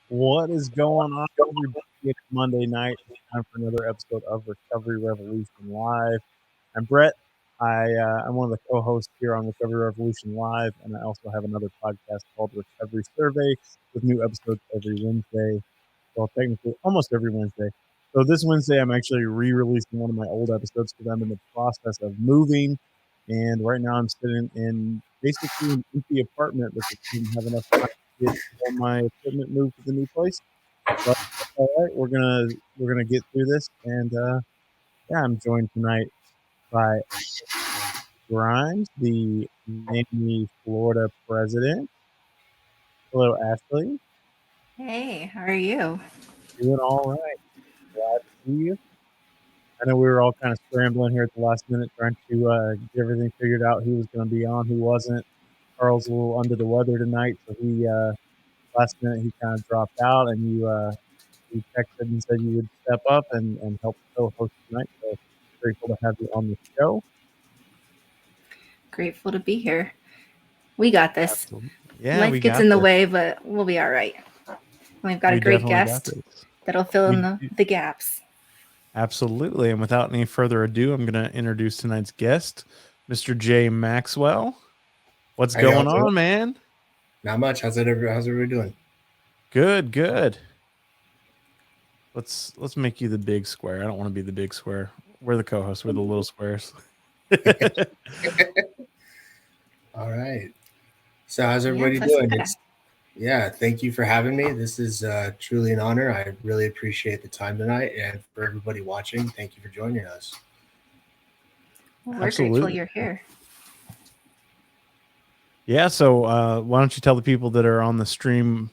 What is going on, everybody? It's Monday night. It's time for another episode of Recovery Revolution Live. I'm Brett. I'm one of the co-hosts here on Recovery Revolution Live, and I also have another podcast called Recovery Survey with new episodes every Wednesday. Well, technically, almost every Wednesday. So this Wednesday, I'm actually re-releasing one of my old episodes because I'm in the process of moving, and right now I'm sitting in basically an empty apartment because I didn't have enough time to get all my equipment moved to the new place. But all right, we're gonna get through this, and yeah, I'm joined tonight by Grimes, the Miami, Florida president. Hello, Ashley. Hey, how are you? Doing all right. Glad to see you. I know we were all kind of scrambling here at the last minute trying to get everything figured out. Who was going to be on, who wasn't. Carl's a little under the weather tonight, so he last minute he kind of dropped out, and you texted and said you would step up and help co-host tonight. So grateful to have you on the show. Grateful to be here. We got this. Absolutely. Yeah, we Life gets got in the this. way, but we'll be all right. We've got We a great definitely got guest this. that'll fill in We the gaps. absolutely. And without any further ado, I'm going to introduce tonight's guest, Mr. J. Maxwell. What's How y'all going doing? on, man? Not much. How's everybody doing? Good, good. Let's make you the big square. I don't want to be the big square. We're the co-hosts. We're the little squares. All right. So how's everybody doing? Thank you for having me. This is truly an honor. I really appreciate the time tonight, and for everybody watching, thank you for joining us. Well, we're grateful you're here. Yeah, so why don't you tell the people that are on the stream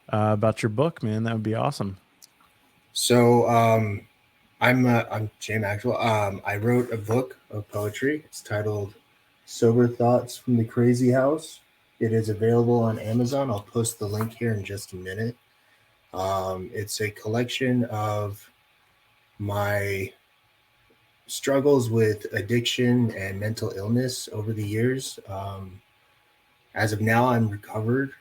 about your book, man? That would be awesome. So I'm Jay Maxwell. I wrote a book of poetry. It's titled Sober Thoughts from the Crazy House. It is available on Amazon. I'll post the link here in just a minute. It's a collection of my struggles with addiction and mental illness over the years. As of now, I'm recovering,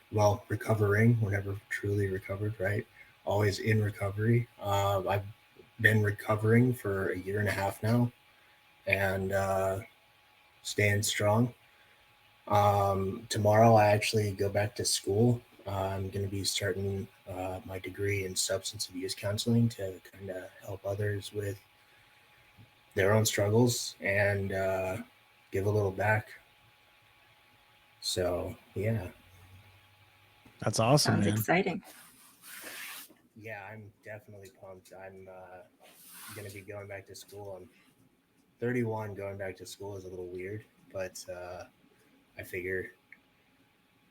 whenever truly recovered, right? Always in recovery. I've been recovering for a year and a half now, and staying strong. Tomorrow, I actually go back to school. I'm going to be starting my degree in substance abuse counseling to kind of help others with their own struggles and give a little back. So, yeah. That's awesome, Sounds man. exciting. Yeah, I'm definitely pumped. I'm going to be going back to school. I'm 31. Going back to school is a little weird, but I figure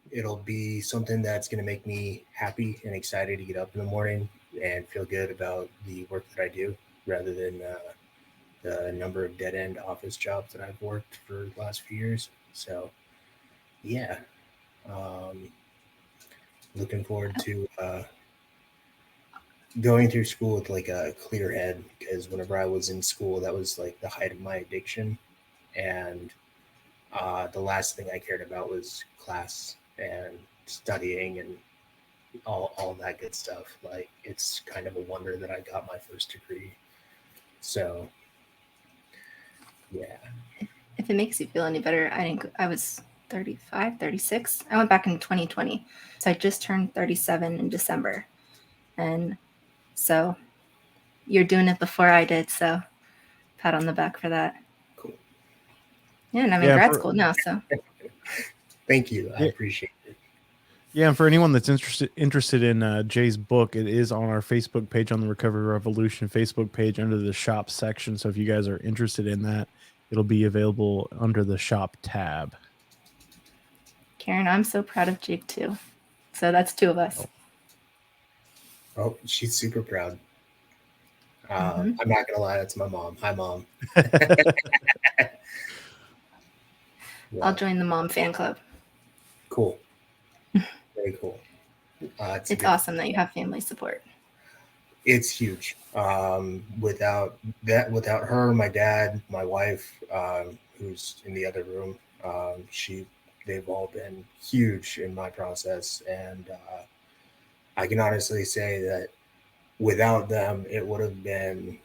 it'll be something that's going to make me happy and excited to get up in the morning and feel good about the work that I do, rather than the number of dead-end office jobs that I've worked for the last few years. So, yeah. Looking forward to going through school with like a clear head, because whenever I was in school, that was like the height of my addiction, and the last thing I cared about was class and studying and all that good stuff. Like, it's kind of a wonder that I got my first degree. So, yeah. If it makes you feel any better, I think I was 35, 36. I went back in 2020. So I just turned 37 in December. And so you're doing it before I did. So pat on the back for that. Cool. Yeah, and I'm in grad school now. So thank you. I appreciate it. Yeah, and for anyone that's interested in Jay's book, it is on our Facebook page, on the Recovery Revolution Facebook page, under the shop section. So if you guys are interested in that, it'll be available under the shop tab. Karen, I'm so proud of Jake too. So that's two of us. Oh, she's super proud. I'm not gonna lie, that's my mom. Hi, Mom. Yeah. I'll join the mom fan club. Cool. Very cool. It's awesome that you have family support. It's huge. Without her, my dad, my wife, who's in the other room, they've all been huge in my process, and I can honestly say that without them, it would have been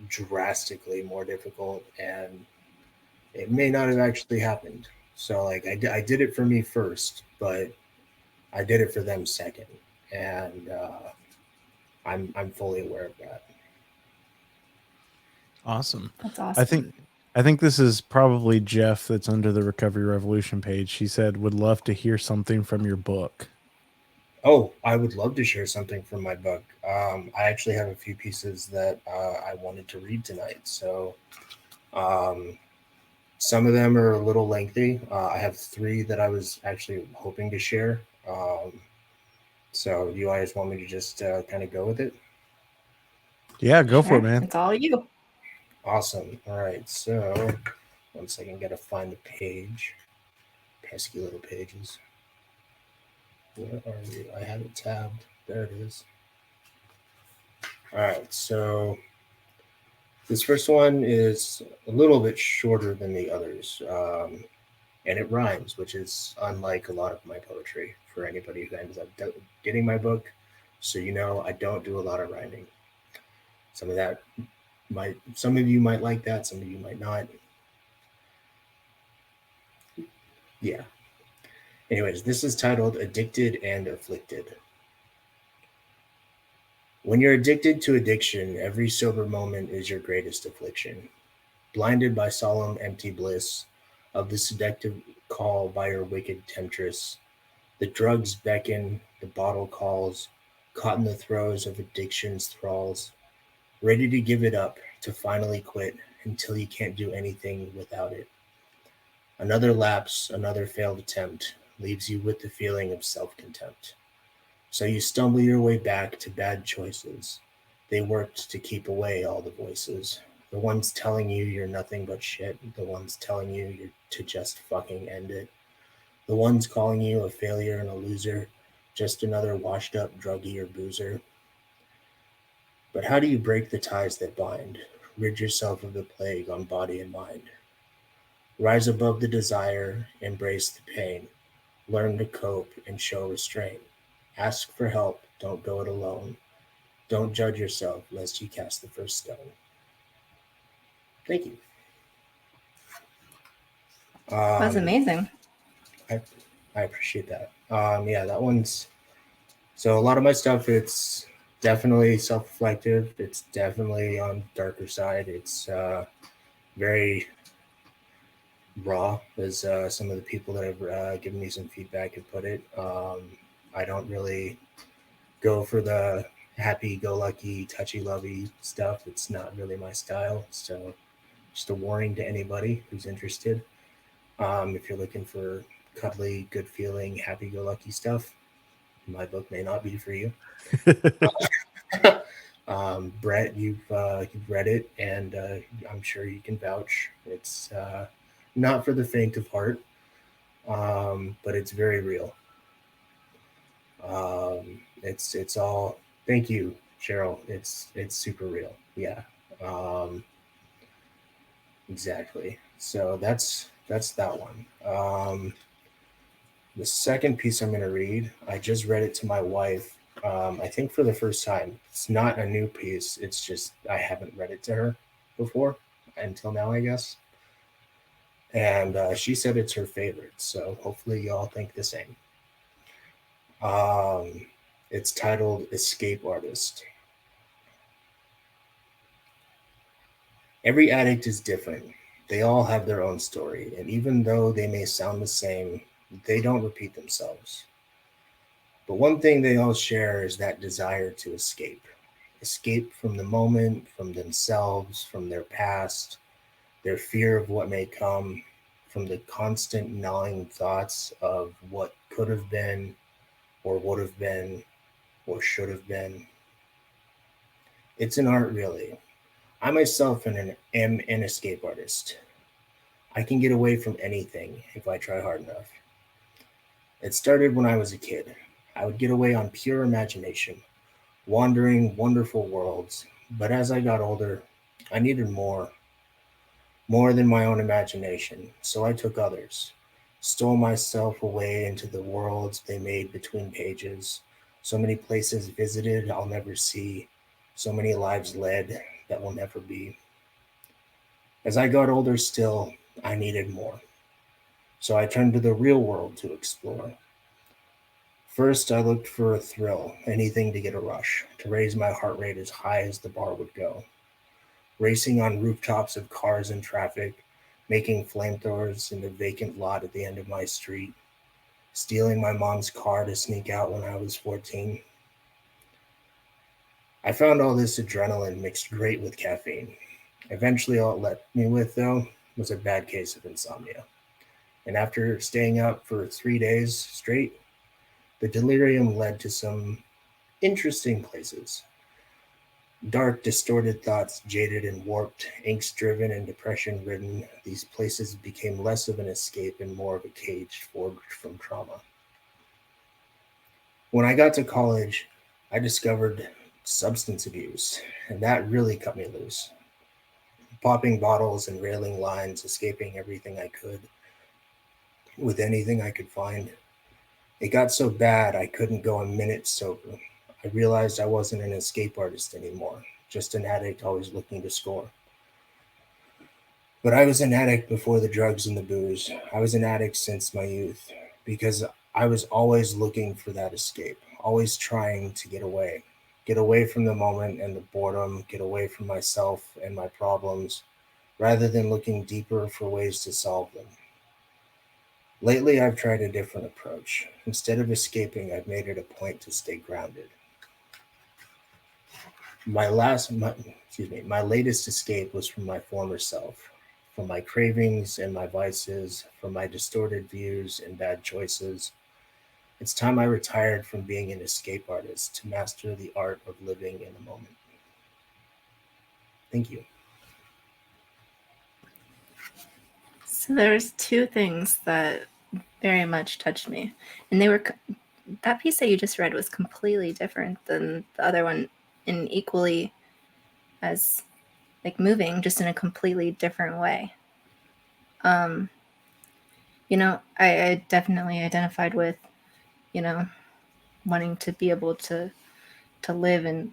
drastically more difficult, and it may not have actually happened. So like I did it for me first, but I did it for them second, and I'm fully aware of that. Awesome. That's I awesome. think I think this is probably Jeff that's under the Recovery Revolution page. She said would love to hear something from your book. Oh, I would love to share something from my book. I actually have a few pieces that I wanted to read tonight. So um, some of them are a little lengthy. I have three that I was actually hoping to share. So you guys want me to just kind of go with it? Yeah, go for it, Sure, man. it's all you. Awesome. All right. So one second, gotta find the page. Pesky little pages. Where are you? I have it tabbed. There it is. All right. So this first one is a little bit shorter than the others, and it rhymes, which is unlike a lot of my poetry. For anybody who ends up getting my book, so you know I don't do a lot of rhyming. Some of that some of you might like that, some of you might not. Yeah. Anyways, this is titled "Addicted and Afflicted." When you're addicted to addiction, every sober moment is your greatest affliction. Blinded by solemn empty bliss of the seductive call by your wicked temptress, the drugs beckon, the bottle calls, caught in the throes of addiction's thralls, ready to give it up, to finally quit until you can't do anything without it. Another lapse, another failed attempt leaves you with the feeling of self contempt. So you stumble your way back to bad choices. They worked to keep away all the voices. The ones telling you you're nothing but shit. The ones telling you you're to just fucking end it. The ones calling you a failure and a loser. Just another washed up druggie or boozer. But how do you break the ties that bind? Rid yourself of the plague on body and mind. Rise above the desire, embrace the pain. Learn to cope and show restraint. Ask for help, don't go it alone. Don't judge yourself lest you cast the first stone. Thank you. That's Um, amazing. I, I appreciate that. Yeah, that one's so a lot of my stuff. It's definitely self-reflective. It's definitely on the darker side. It's very raw, as some of the people that have given me some feedback have put it. I don't really go for the happy-go-lucky, touchy-lovey stuff. It's not really my style. So, just a warning to anybody who's interested. If you're looking for cuddly, good feeling, happy go lucky stuff, my book may not be for you. Brett, you've read it, and I'm sure you can vouch. It's not for the faint of heart, but it's very real. It's all. Thank you, Cheryl. It's super real. Yeah, um, exactly. So that's that one. The second piece I'm going to read, I just read it to my wife, I think for the first time. It's not a new piece, it's just I haven't read it to her before until now, I guess. And she said it's her favorite, so hopefully y'all think the same. Um, it's titled Escape Artist. Every addict is different. They all have their own story, and even though they may sound the same, they don't repeat themselves. But one thing they all share is that desire to escape from the moment, from themselves, from their past, their fear of what may come, from the constant gnawing thoughts of what could have been, or would have been, or should have been. It's an art, really. I myself am an escape artist. I can get away from anything if I try hard enough. It started when I was a kid. I would get away on pure imagination, wandering wonderful worlds. But as I got older, I needed more than my own imagination. So I took others, stole myself away into the worlds they made between pages, So many places visited I'll never see. So many lives led that will never be. As I got older still, I needed more. So I turned to the real world to explore. First, I looked for a thrill, anything to get a rush, to raise my heart rate as high as the bar would go. Racing on rooftops of cars and traffic, making flamethrowers in the vacant lot at the end of my street, stealing my mom's car to sneak out when I was 14. I found all this adrenaline mixed great with caffeine. Eventually, all it left me with, though, was a bad case of insomnia. And after staying up for 3 days straight, the delirium led to some interesting places. Dark, distorted thoughts, jaded and warped, angst driven and depression ridden, these places became less of an escape and more of a cage forged from trauma. When I got to college, I discovered substance abuse, and that really cut me loose. Popping bottles and railing lines, escaping everything I could with anything I could find. It got so bad I couldn't go a minute sober. I realized I wasn't an escape artist anymore, just an addict always looking to score. But I was an addict before the drugs and the booze. I was an addict since my youth because I was always looking for that escape, always trying to get away from the moment and the boredom, get away from myself and my problems, rather than looking deeper for ways to solve them. Lately, I've tried a different approach. Instead of escaping, I've made it a point to stay grounded. My latest escape was from my former self, from my cravings and my vices, from my distorted views and bad choices. It's time I retired from being an escape artist to master the art of living in the moment. Thank you. So there's two things that very much touched me, and they were that piece that you just read was completely different than the other one, and equally as like moving, just in a completely different way. I definitely identified with, wanting to be able to live, and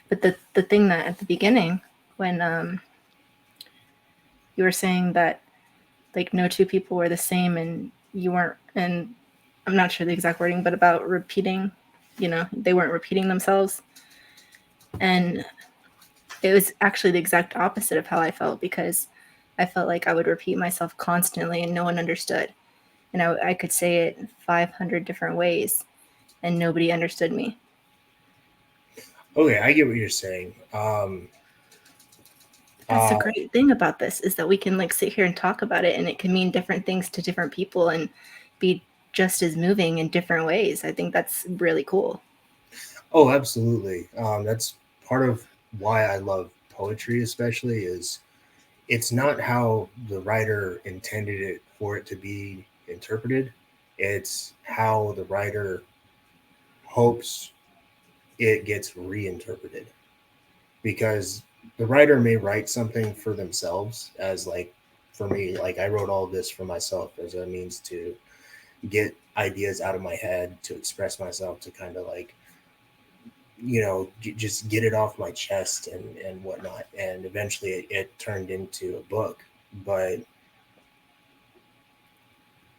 but the thing that at the beginning, when you were saying that like no two people were the same, and you weren't, and I'm not sure the exact wording, but about repeating, they weren't repeating themselves. And it was actually the exact opposite of how I felt, because I felt like I would repeat myself constantly and no one understood. And I could say it 500 different ways and nobody understood me. Okay, I get what you're saying. That's the great thing about this, is that we can like sit here and talk about it, and it can mean different things to different people and be just as moving in different ways. I think that's really cool. Oh, absolutely. That's part of why I love poetry, especially, is it's not how the writer intended it for it to be interpreted. It's how the writer hopes it gets reinterpreted. Because the writer may write something for themselves, as like for me, like I wrote all this for myself as a means to get ideas out of my head, to express myself, to kind of like, just get it off my chest and whatnot. And eventually it turned into a book. But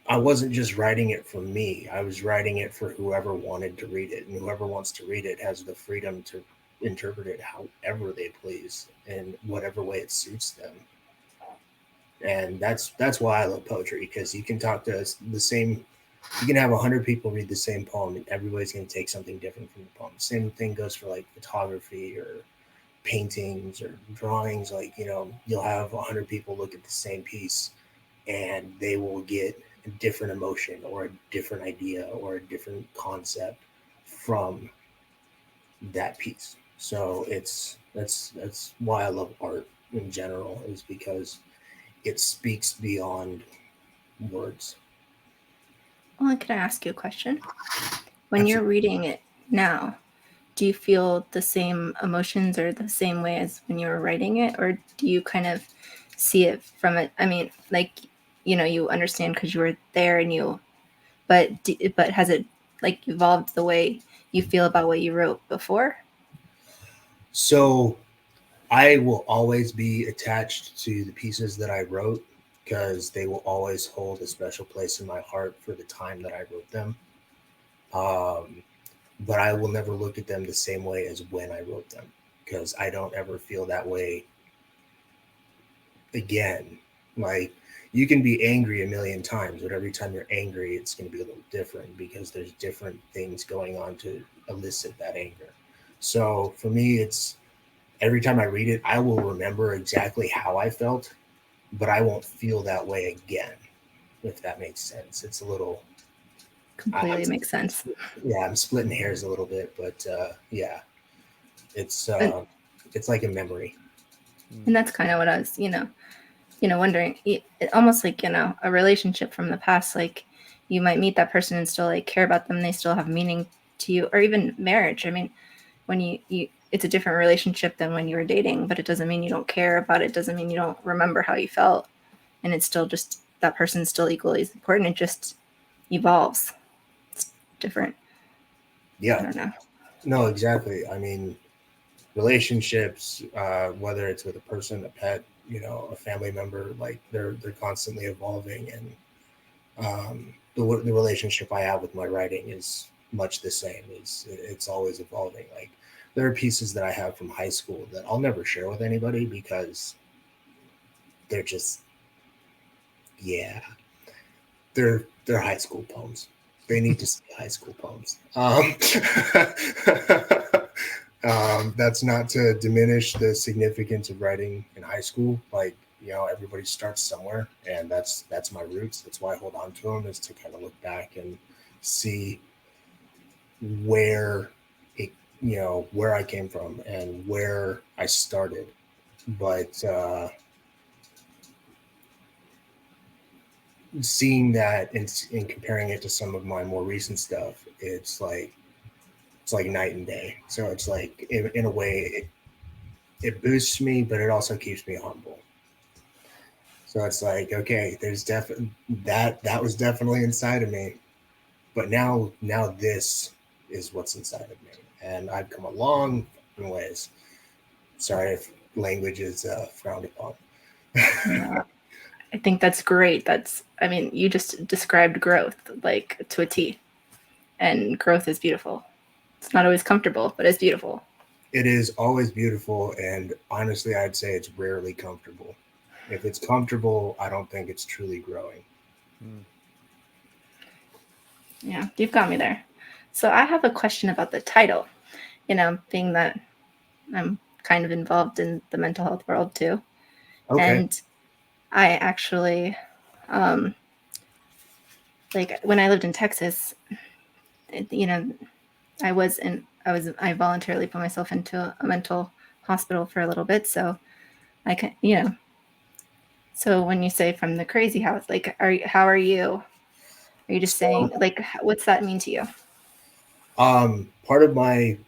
I wasn't just writing it for me. I was writing it for whoever wanted to read it. And whoever wants to read it has the freedom to interpret it however they please, in whatever way it suits them. And that's why I love poetry, because you can talk to the same, you can have 100 people read the same poem and everybody's going to take something different from the poem. Same thing goes for like photography or paintings or drawings. Like, you'll have 100 people look at the same piece and they will get a different emotion or a different idea or a different concept from that piece. So that's why I love art in general, is because it speaks beyond words. Well, can I ask you a question? When you're reading it now, do you feel the same emotions or the same way as when you were writing it, or do you kind of see it from it? I mean, like, you understand because you were there, and but has it like evolved the way you feel about what you wrote before? So I will always be attached to the pieces that I wrote because they will always hold a special place in my heart for the time that I wrote them. But I will never look at them the same way as when I wrote them because I don't ever feel that way again. Like, you can be angry a million times, but every time you're angry, it's going to be a little different because there's different things going on to elicit that anger. So for me, it's every time I read it, I will remember exactly how I felt, but I won't feel that way again, if that makes sense. It's a little, Completely makes sense. yeah, I'm splitting hairs a little bit, but yeah, it's And, it's like a memory. and that's kind of what I was, wondering. It almost like, a relationship from the past, like you might meet that person and still like care about them. They still have meaning to you, or even marriage. I mean, when you it's a different relationship than when you were dating, but it doesn't mean you don't care about it. It doesn't mean you don't remember how you felt. And it's still just, that person's still equally as important. It just evolves. It's different. Yeah, I don't know. no, exactly. I mean, relationships, whether it's with a person, a pet, a family member, like they're constantly evolving, and the relationship I have with my writing is much the same. It's always evolving. Like, there are pieces that I have from high school that I'll never share with anybody because they're just, yeah, they're high school poems. They need to see high school poems. That's not to diminish the significance of writing in high school. Like, everybody starts somewhere, and that's my roots. That's why I hold on to them, is to kind of look back and see where it, where I came from and where I started. But seeing that and comparing it to some of my more recent stuff, it's like night and day. So it's like, in a way, it boosts me, but it also keeps me humble. So it's like, okay, there's definitely that was definitely inside of me, but now this is what's inside of me, and I've come a long ways. Sorry if language is frowned upon. No, I think that's great. I mean, you just described growth like to a T, and growth is beautiful. It's not always comfortable, but it's beautiful. It is always beautiful, and honestly, I'd say it's rarely comfortable. If it's comfortable, I don't think it's truly growing. Yeah, you've got me there. So I have a question about the title. Being that I'm kind of involved in the mental health world too. Okay. And I actually, like when I lived in Texas, I voluntarily put myself into a mental hospital for a little bit. So I can, so when you say from the crazy house, like, how are you? Are you just saying, like, what's that mean to you? Part of my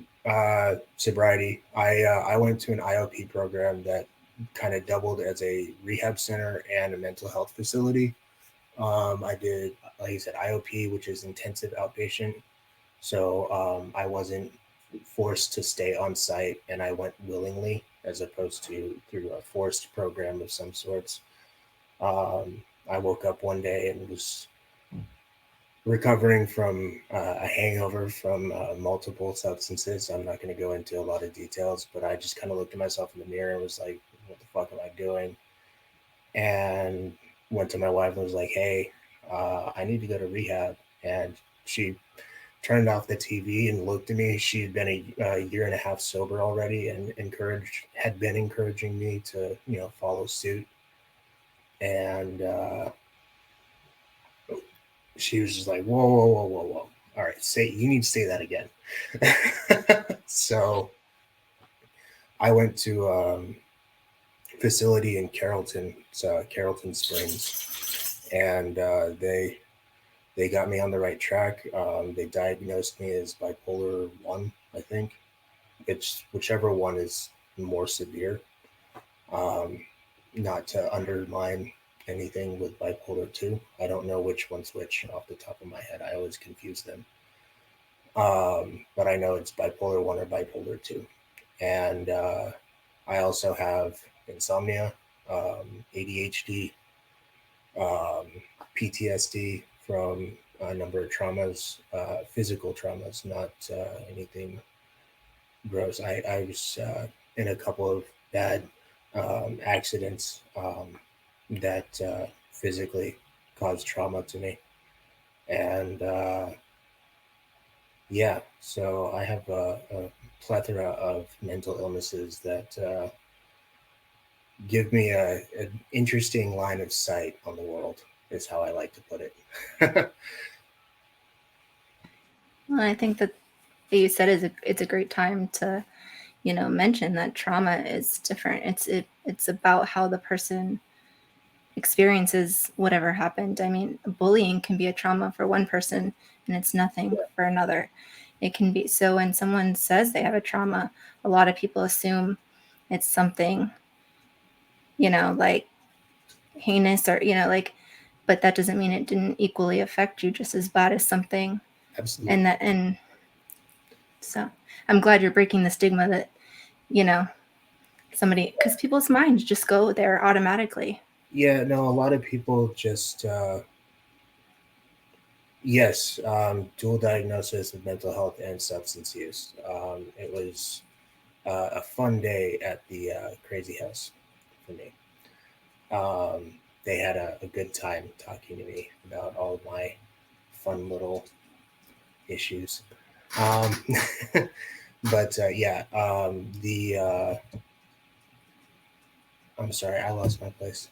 sobriety, I went to an IOP program that kind of doubled as a rehab center and a mental health facility. I did, like you said, IOP, which is intensive outpatient. So I wasn't forced to stay on site, and I went willingly as opposed to through a forced program of some sorts. I woke up one day and was recovering from a hangover from multiple substances. I'm not going to go into a lot of details, but I just kind of looked at myself in the mirror and was like, what the fuck am I doing? And went to my wife and was like, hey, I need to go to rehab. And she turned off the TV and looked at me. She had been a year and a half sober already, and had been encouraging me to, follow suit. And she was just like, whoa, whoa, whoa, whoa, whoa. All right, you need to say that again. So I went to facility in Carrollton, Carrollton Springs, and they got me on the right track. They diagnosed me as bipolar 1, I think. It's whichever one is more severe. Not to undermine anything with bipolar 2. I don't know which one's which off the top of my head. I always confuse them. but I know it's bipolar 1 or bipolar 2. And I also have insomnia, ADHD, PTSD from a number of traumas, physical traumas, not anything gross. I was in a couple of bad accidents that physically caused trauma to me. And yeah, so I have a plethora of mental illnesses that give me an interesting line of sight on the world, is how I like to put it. Well, I think that what you said is it's a great time to, mention that trauma is different. It's about how the person experiences whatever happened. I mean, bullying can be a trauma for one person and it's nothing for another. It can be. So when someone says they have a trauma, a lot of people assume it's something, like heinous or, but that doesn't mean it didn't equally affect you just as bad as something. Absolutely. And so I'm glad you're breaking the stigma that, somebody, because people's minds just go there automatically. Yeah, no, a lot of people just, yes, dual diagnosis of mental health and substance use. It was a fun day at the Crazy House for me. They had a good time talking to me about all of my fun little issues. Um, but yeah, I'm sorry, I lost my place.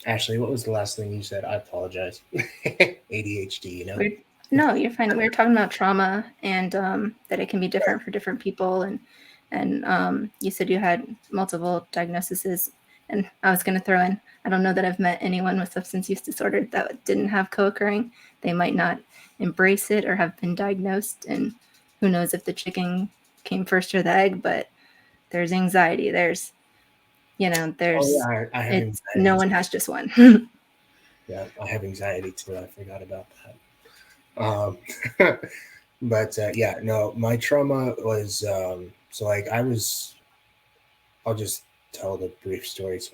Ashley, what was the last thing you said? I apologize. ADHD, No, you're fine. We were talking about trauma and that it can be different for different people. And you said you had multiple diagnoses. And I was going to throw in, I don't know that I've met anyone with substance use disorder that didn't have co-occurring. They might not embrace it or have been diagnosed. And who knows if the chicken came first or the egg, but there's anxiety. There's, there's, Oh, yeah, I have it's, anxiety. no one has just one. Yeah, I have anxiety too. I forgot about that. But yeah, no, my trauma was so like I'll just tell the brief stories.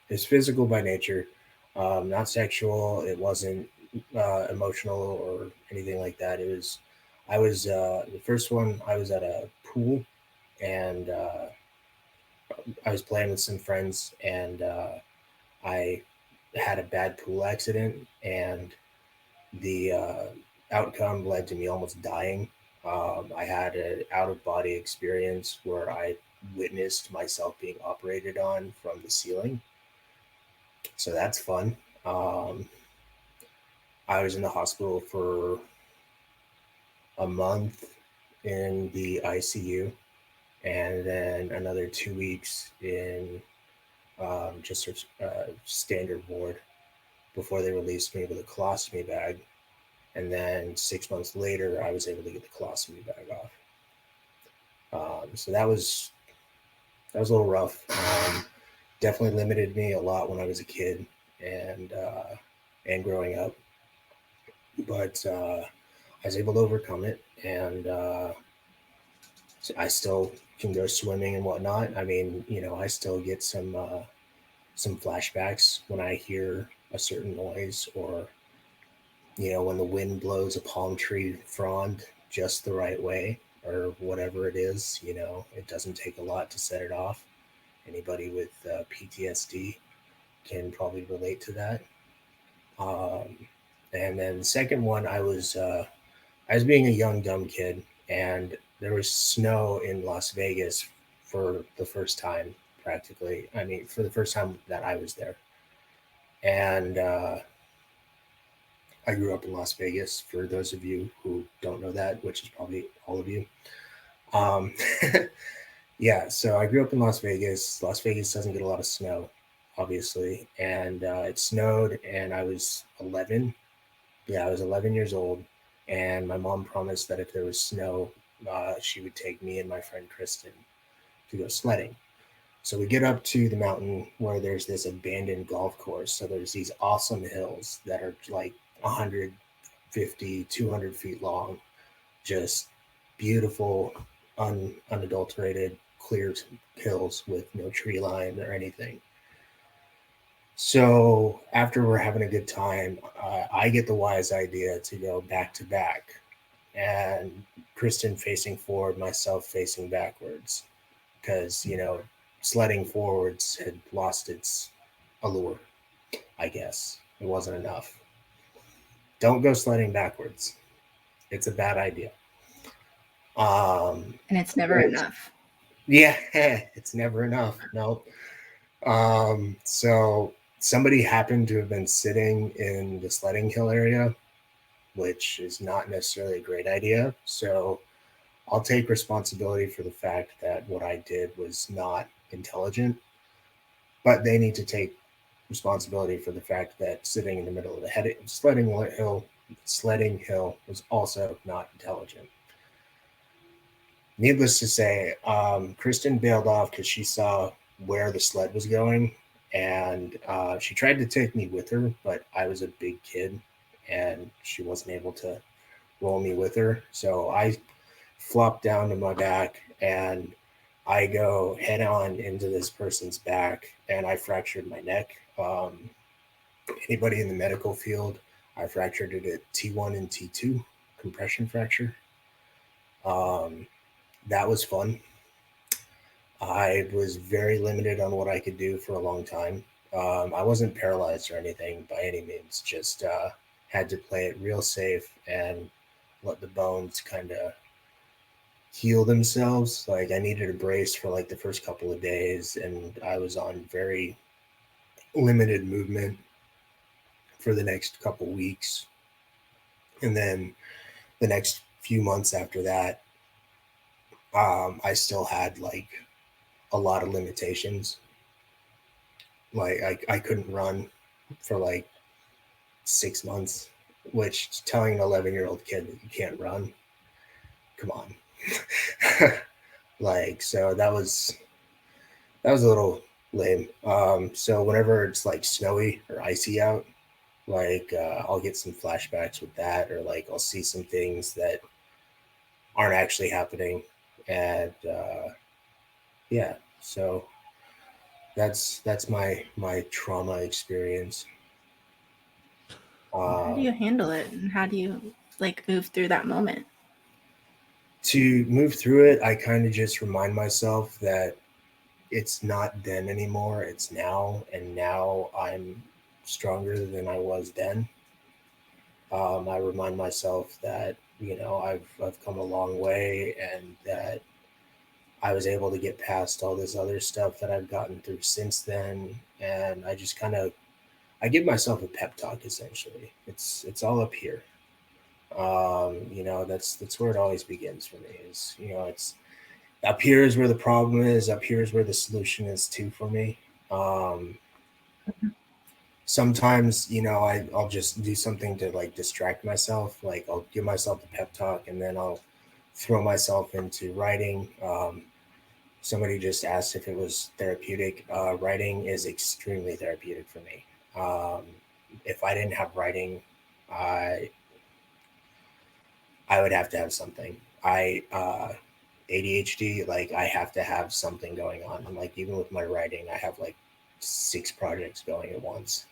It's physical by nature, not sexual. It wasn't emotional or anything like that. I was the first one. I was at a pool, and I was playing with some friends, and I had a bad pool accident, and the outcome led to me almost dying. I had an out of body experience where I witnessed myself being operated on from the ceiling. So that's fun. Um, I was in the hospital for a month in the ICU, and then another 2 weeks in just a standard ward before they released me with a colostomy bag. And then 6 months later, I was able to get the colostomy bag off. So that was a little rough. Definitely limited me a lot when I was a kid and growing up. But I was able to overcome it, and so I still can go swimming and whatnot. I mean, I still get some flashbacks when I hear a certain noise, or when the wind blows a palm tree frond just the right way, or whatever it is. It doesn't take a lot to set it off. Anybody with PTSD can probably relate to that. And then the second one, I was being a young dumb kid, and there was snow in Las Vegas for the first time, practically. I mean, for the first time that I was there. And I grew up in Las Vegas, for those of you who don't know that, which is probably all of you. Um, yeah, so I grew up in Las Vegas. Las Vegas doesn't get a lot of snow, obviously. And it snowed, and I was 11. Yeah, I was 11 years old. And my mom promised that if there was snow, she would take me and my friend Kristen to go sledding. So we get up to the mountain where there's this abandoned golf course. So there's these awesome hills that are like 100, 150, 200 feet long, just beautiful, unadulterated, clear hills with no tree line or anything. So after we're having a good time, I get the wise idea to go back to back, and Kristen facing forward, myself facing backwards, because sledding forwards had lost its allure. I guess it wasn't enough. Don't go sledding backwards. It's a bad idea. And it's never enough. Yeah, it's never enough. No. So somebody happened to have been sitting in the sledding hill area, which is not necessarily a great idea. So I'll take responsibility for the fact that what I did was not intelligent, but they need to take responsibility for the fact that sitting in the middle of the sledding hill was also not intelligent. Needless to say, Kristen bailed off because she saw where the sled was going, and she tried to take me with her, but I was a big kid, and she wasn't able to roll me with her. So I flopped down to my back, and I go head on into this person's back, and I fractured my neck. Anybody in the medical field, I fractured it at T1 and T2, compression fracture. That was fun. I was very limited on what I could do for a long time. I wasn't paralyzed or anything by any means, just had to play it real safe and let the bones kind of heal themselves. Like I needed a brace for like the first couple of days, and I was on very limited movement for the next couple weeks. And then the next few months after that, I still had like a lot of limitations. Like I couldn't run for like 6 months, which telling an 11-year-old kid that you can't run, come on. Like, so that was a little lame. So whenever it's like snowy or icy out, like I'll get some flashbacks with that, or like I'll see some things that aren't actually happening. And yeah, so that's my trauma experience. How do you handle it, and how do you like move through that moment? To move through it, I kind of just remind myself that it's not then anymore, it's now, and now I'm stronger than I was then. I remind myself that I've come a long way, and that I was able to get past all this other stuff that I've gotten through since then. And I just I give myself a pep talk. Essentially, it's all up here. That's where it always begins for me. Is it's up here is where the problem is. Up here is where the solution is too for me. Sometimes I'll just do something to like distract myself. Like I'll give myself a pep talk, and then I'll throw myself into writing. Somebody just asked if it was therapeutic. Writing is extremely therapeutic for me. If I didn't have writing, I would have to have something. ADHD, like I have to have something going on. And like even with my writing, I have like 6 projects going at once.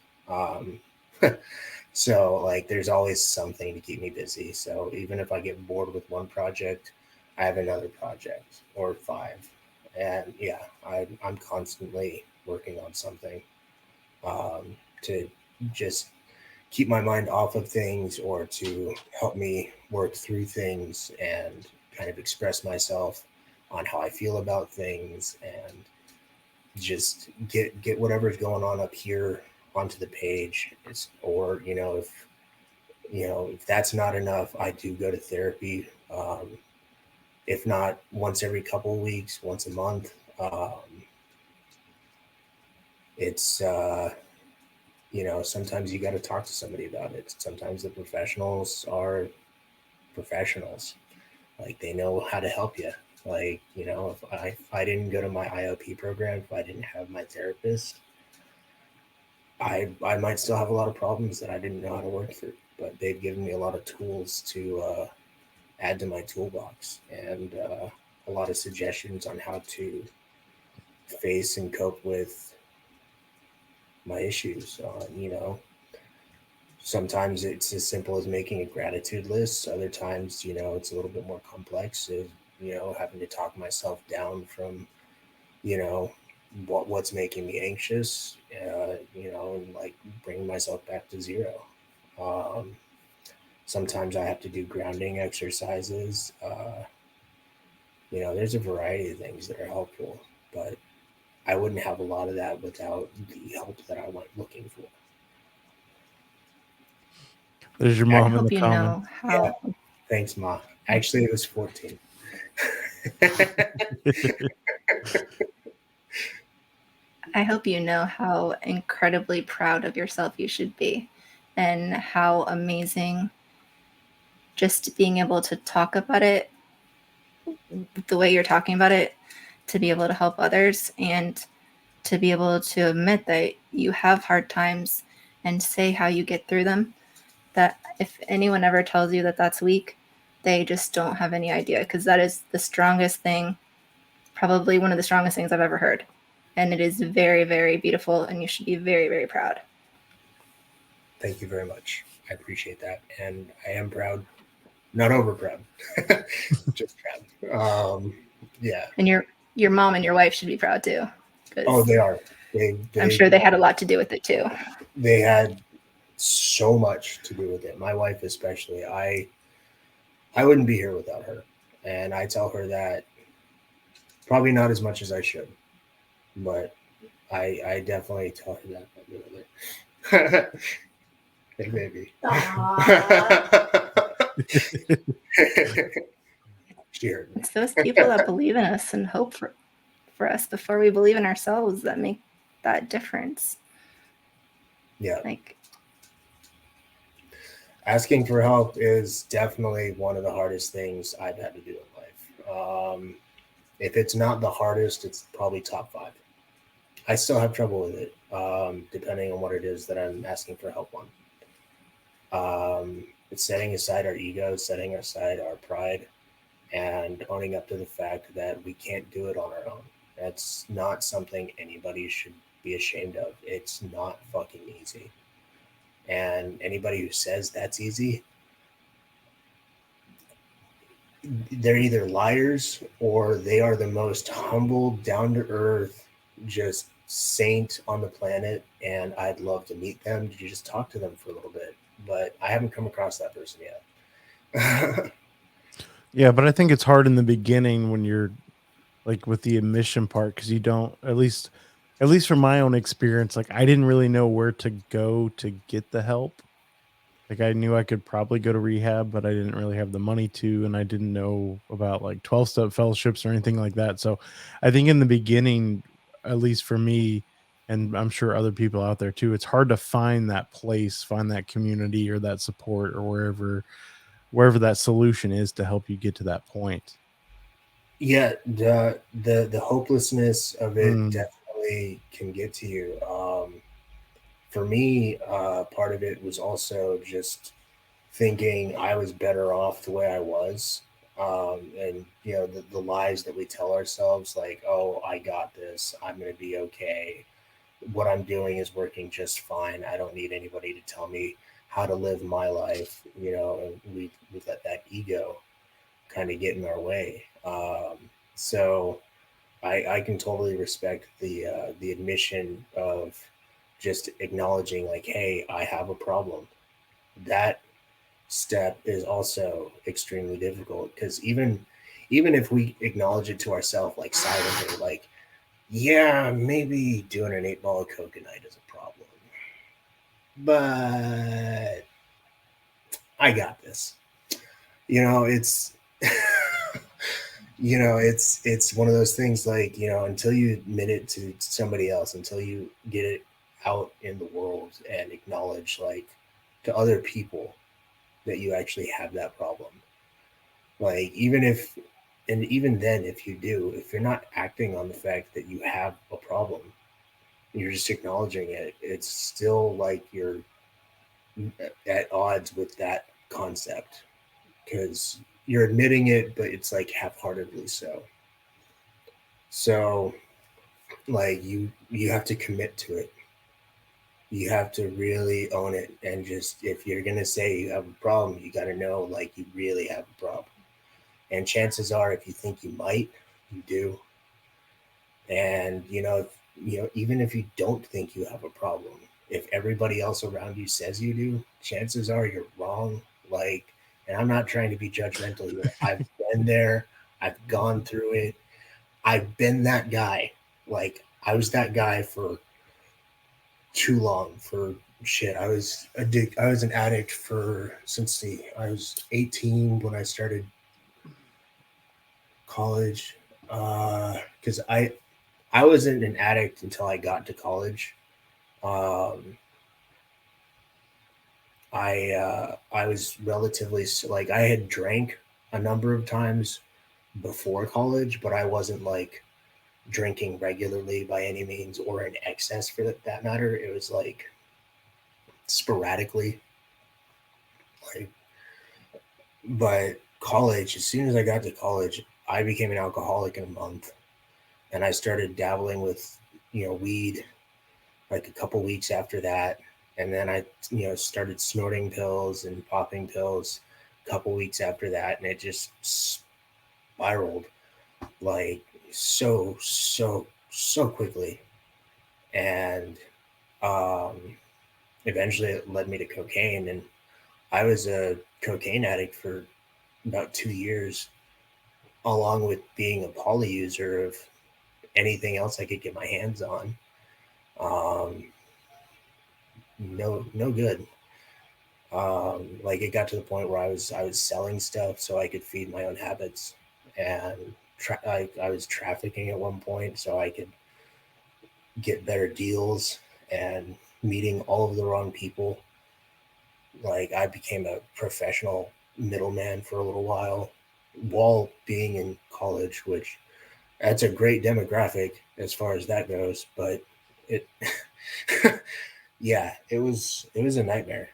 So like there's always something to keep me busy. So even if I get bored with one project, I have another project or 5. And yeah, I'm constantly working on something to just keep my mind off of things, or to help me work through things and kind of express myself on how I feel about things, and just get whatever's going on up here onto the page. Or if that's not enough, I do go to therapy. If not once every couple of weeks, once a month. It's sometimes you got to talk to somebody about it. Sometimes the professionals are professionals, like they know how to help you. Like if I didn't go to my IOP program, if I didn't have my therapist, I might still have a lot of problems that I didn't know how to work through. but they've given me a lot of tools to add to my toolbox, and a lot of suggestions on how to face and cope with my issues. Sometimes it's as simple as making a gratitude list. Other times, it's a little bit more complex. Having to talk myself down from, you know, what's making me anxious. And like bring myself back to zero. Um, Sometimes I have to do grounding exercises. There's a variety of things that are helpful, but I wouldn't have a lot of that without the help that I went looking for. There's your I mom in hope the you comment. know how Thanks, Ma. Actually, it was 14. I hope you know how incredibly proud of yourself you should be, and how amazing just being able to talk about it the way you're talking about it, to be able to help others, and to be able to admit that you have hard times and say how you get through them. That if anyone ever tells you that that's weak, they just don't have any idea, because that is the strongest thing, probably one of the strongest things I've ever heard. And it is very, very beautiful, and you should be very, very proud. Thank you very much. I appreciate that. And I am proud. Not over proud. Just proud. Yeah. And your mom and your wife should be proud too. Oh, they are. I'm sure they had a lot to do with it too. They had so much to do with it. My wife especially. I wouldn't be here without her. And I tell her that probably not as much as I should. But I definitely tell her that. Hey, baby. She heard me. It's those people that believe in us and hope for us before we believe in ourselves that make that difference. Yeah. Like, asking for help is definitely one of the hardest things I've had to do in life. If it's not the hardest, it's probably top 5. I still have trouble with it, depending on what it is that I'm asking for help on. It's setting aside our ego, setting aside our pride, and owning up to the fact that we can't do it on our own. That's not something anybody should be ashamed of. It's not fucking easy. And anybody who says that's easy, they're either liars or they are the most humble, down to earth, just saint on the planet. And I'd love to meet them, to just talk to them for a little bit. But I haven't come across that person yet. Yeah, but I think it's hard in the beginning when you're like with the admission part, because you don't, at least from my own experience, like I didn't really know where to go to get the help. Like I knew I could probably go to rehab, but I didn't really have the money to, and I didn't know about like 12-step fellowships or anything like that. So I think in the beginning, at least for me, and I'm sure other people out there too, it's hard to find that place, find that community or that support or wherever that solution is to help you get to that point. Yeah, the hopelessness of it definitely can get to you. For me, part of it was also just thinking I was better off the way I was. And the lies that we tell ourselves, like, oh, I got this, I'm going to be okay, what I'm doing is working just fine, I don't need anybody to tell me how to live my life. And we let that ego kind of get in our way. So I can totally respect the admission of just acknowledging, like, hey, I have a problem. That step is also extremely difficult, because even if we acknowledge it to ourselves, like silently, like, yeah, maybe doing an 8-ball of coke a night is a problem, but I got this. It's it's one of those things, like, until you admit it to somebody else, until you get it out in the world and acknowledge, like, to other people that you actually have that problem. Like, even then, if you do, if you're not acting on the fact that you have a problem, you're just acknowledging it, it's still like you're at odds with that concept, because you're admitting it, but it's like half-heartedly so. So like you have to commit to it. You have to really own it, and just, if you're gonna say you have a problem, you got to know like you really have a problem. And chances are, if you think you might, you do. And even if you don't think you have a problem, if everybody else around you says you do, chances are you're wrong. Like, and I'm not trying to be judgmental here. I've been there. I've gone through it. I've been that guy. Like, I was that guy for too long. For shit, I was an addict for I was 18 when I started college. Because I wasn't an addict until I got to college. I was relatively, like, I had drank a number of times before college, but I wasn't like drinking regularly by any means, or in excess for that matter. It was like sporadically. Like, but college, as soon as I got to college, I became an alcoholic in a month, and I started dabbling with weed like a couple weeks after that. And then I started snorting pills and popping pills a couple weeks after that, and it just spiraled like so quickly. And eventually it led me to cocaine, and I was a cocaine addict for about 2 years, along with being a poly user of anything else I could get my hands on. No good. Like, it got to the point where I was selling stuff so I could feed my own habits, and I was trafficking at one point so I could get better deals, and meeting all of the wrong people. Like, I became a professional middleman for a little while being in college, which that's a great demographic as far as that goes, but it yeah, it was a nightmare.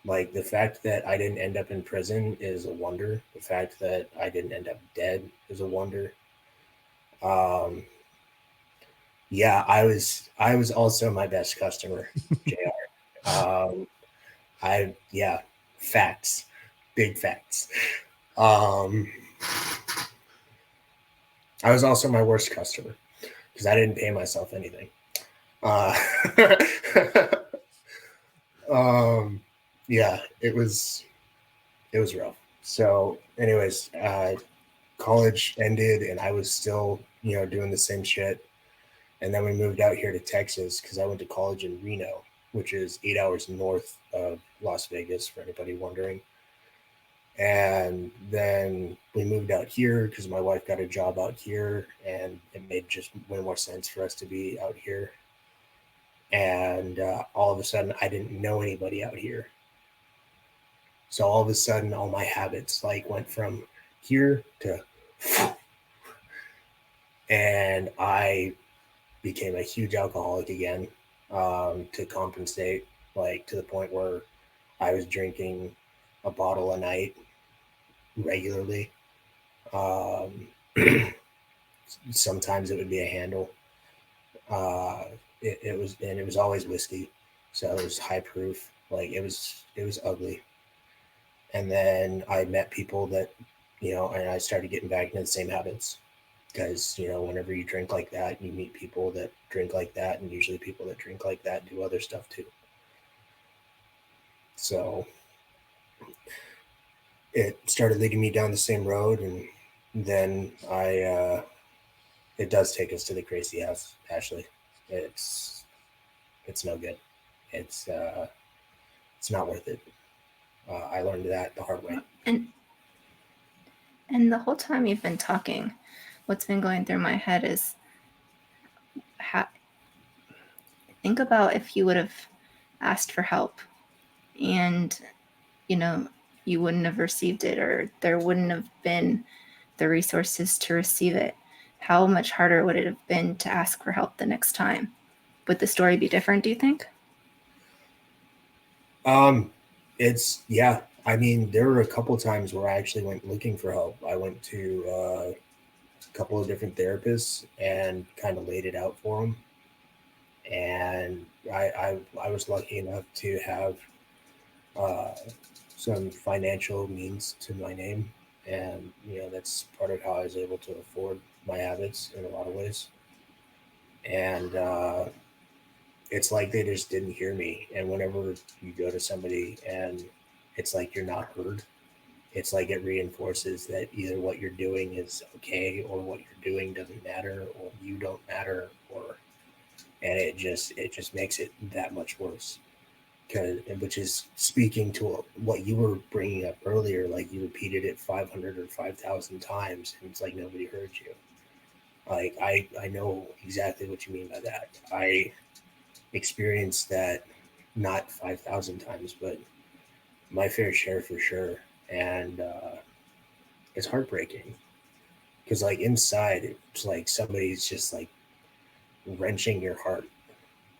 Like, the fact that I didn't end up in prison is a wonder. The fact that I didn't end up dead is a wonder. Yeah, I was also my best customer, JR. Facts, big facts. I was also my worst customer because I didn't pay myself anything. Yeah, it was rough. So anyways, college ended and I was still, doing the same shit. And then we moved out here to Texas because I went to college in Reno, which is 8 hours north of Las Vegas, for anybody wondering. And then we moved out here because my wife got a job out here, and it made just way more sense for us to be out here. And all of a sudden, I didn't know anybody out here. So all of a sudden, all my habits like went from here to, and I became a huge alcoholic again, to compensate, like, to the point where I was drinking a bottle a night regularly. Sometimes it would be a handle. It was always whiskey, so it was high proof. Like, it was ugly. And then I met people that, and I started getting back into the same habits, because whenever you drink like that, you meet people that drink like that, and usually people that drink like that do other stuff too. So it started leading me down the same road, and then it does take us to the crazy house, Ashley. It's no good. It's not worth it. I learned that the hard way. And the whole time you've been talking, what's been going through my head is, think about if you would have asked for help and, you wouldn't have received it, or there wouldn't have been the resources to receive it. How much harder would it have been to ask for help the next time? Would the story be different, do you think? It's yeah. I mean, there were a couple times where I actually went looking for help. I went to a couple of different therapists and kind of laid it out for them. And I was lucky enough to have uh, some financial means to my name, and that's part of how I was able to afford my habits in a lot of ways. And it's like they just didn't hear me. And whenever you go to somebody and it's like you're not heard, it's like it reinforces that either what you're doing is okay or what you're doing doesn't matter or you don't matter, or and it just makes it that much worse. Cause, which is speaking to what you were bringing up earlier, like you repeated it 500 or 5,000 times and it's like nobody heard you. Like I know exactly what you mean by that. I experienced that, not 5,000 times, but my fair share for sure. And it's heartbreaking because like inside it's like somebody's just like wrenching your heart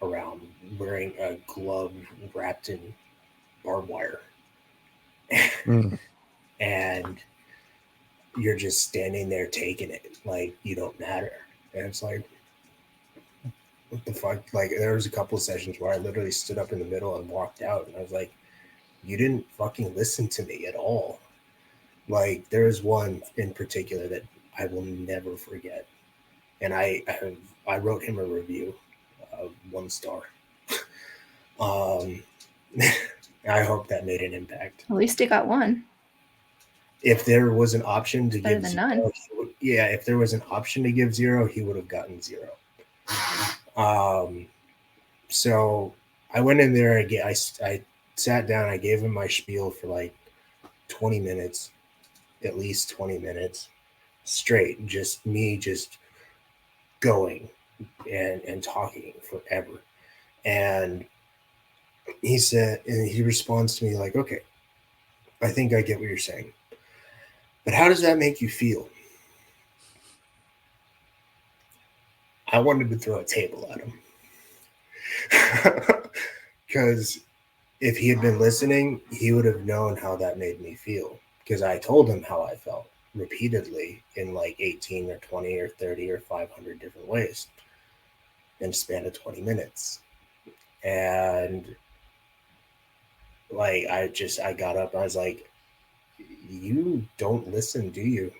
around, wearing a glove wrapped in barbed wire. Mm. And you're just standing there taking it like you don't matter. And it's like, what the fuck? Like there was a couple of sessions where I literally stood up in the middle and walked out, and I was like, you didn't fucking listen to me at all. Like there is one in particular that I will never forget, and I wrote him a review, 1 star. Um, I hope that made an impact. At least he got one. If there was an option to Better give than zero, none. if there was an option to give zero, he would have gotten zero. So I went in there. I sat down. I gave him my spiel for like 20 minutes, at least 20 minutes straight. Just me, just going and talking forever. And he responds to me like, okay, I think I get what you're saying, but how does that make you feel? I wanted to throw a table at him. Because if he had been listening, he would have known how that made me feel. Because I told him how I felt repeatedly in like 18 or 20 or 30 or 500 different ways in a span of 20 minutes. And like, I got up and I was like, you don't listen, do you?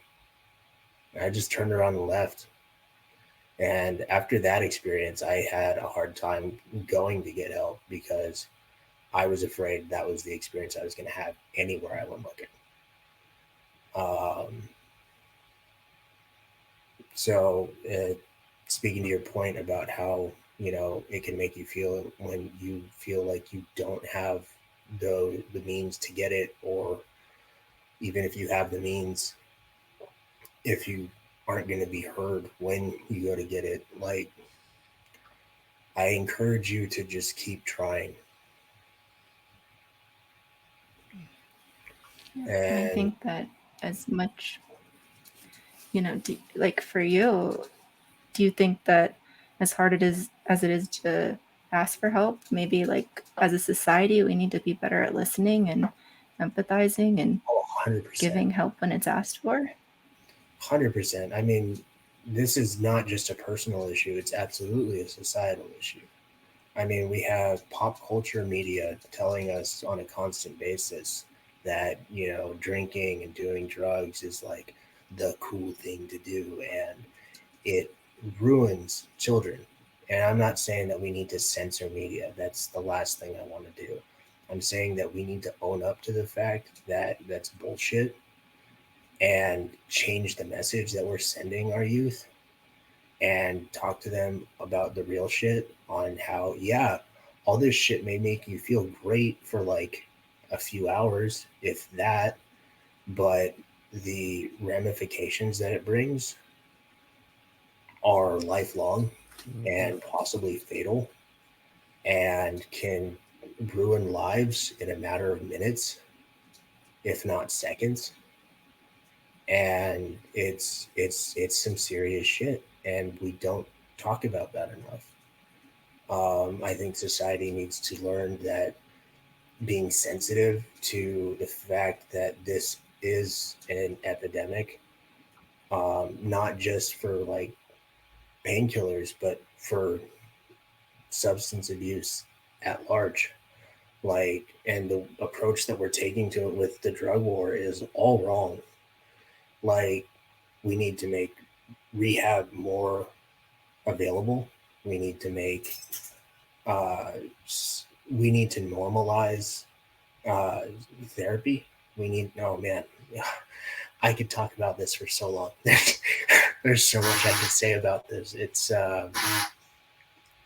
And I just turned around and left. And after that experience, I had a hard time going to get help because I was afraid that was the experience I was going to have anywhere I went looking. So, speaking to your point about how it can make you feel when you feel like you don't have the means to get it, or even if you have the means, if you aren't going to be heard when you go to get it, like I encourage you to just keep trying. And I think that as much, like for you, do you think that as hard as it is to ask for help, maybe like as a society, we need to be better at listening and empathizing and 100%. giving help when it's asked for? 100%. I mean, this is not just a personal issue, it's absolutely a societal issue. I mean, we have pop culture media telling us on a constant basis that, drinking and doing drugs is like the cool thing to do, and it ruins children. And I'm not saying that we need to censor media. That's the last thing I want to do. I'm saying that we need to own up to the fact that that's bullshit and change the message that we're sending our youth and talk to them about the real shit on how, yeah, all this shit may make you feel great for like a few hours, if that, but the ramifications that it brings are lifelong and possibly fatal and can ruin lives in a matter of minutes, if not seconds. And it's some serious shit, and we don't talk about that enough. I think society needs to learn that being sensitive to the fact that this is an epidemic, not just for like painkillers, but for substance abuse at large. Like, and the approach that we're taking to it with the drug war is all wrong. Like, we need to make rehab more available. We need to make, uh, we need to normalize therapy. We need, oh man, I could talk about this for so long. There's so much I could say about this. It's,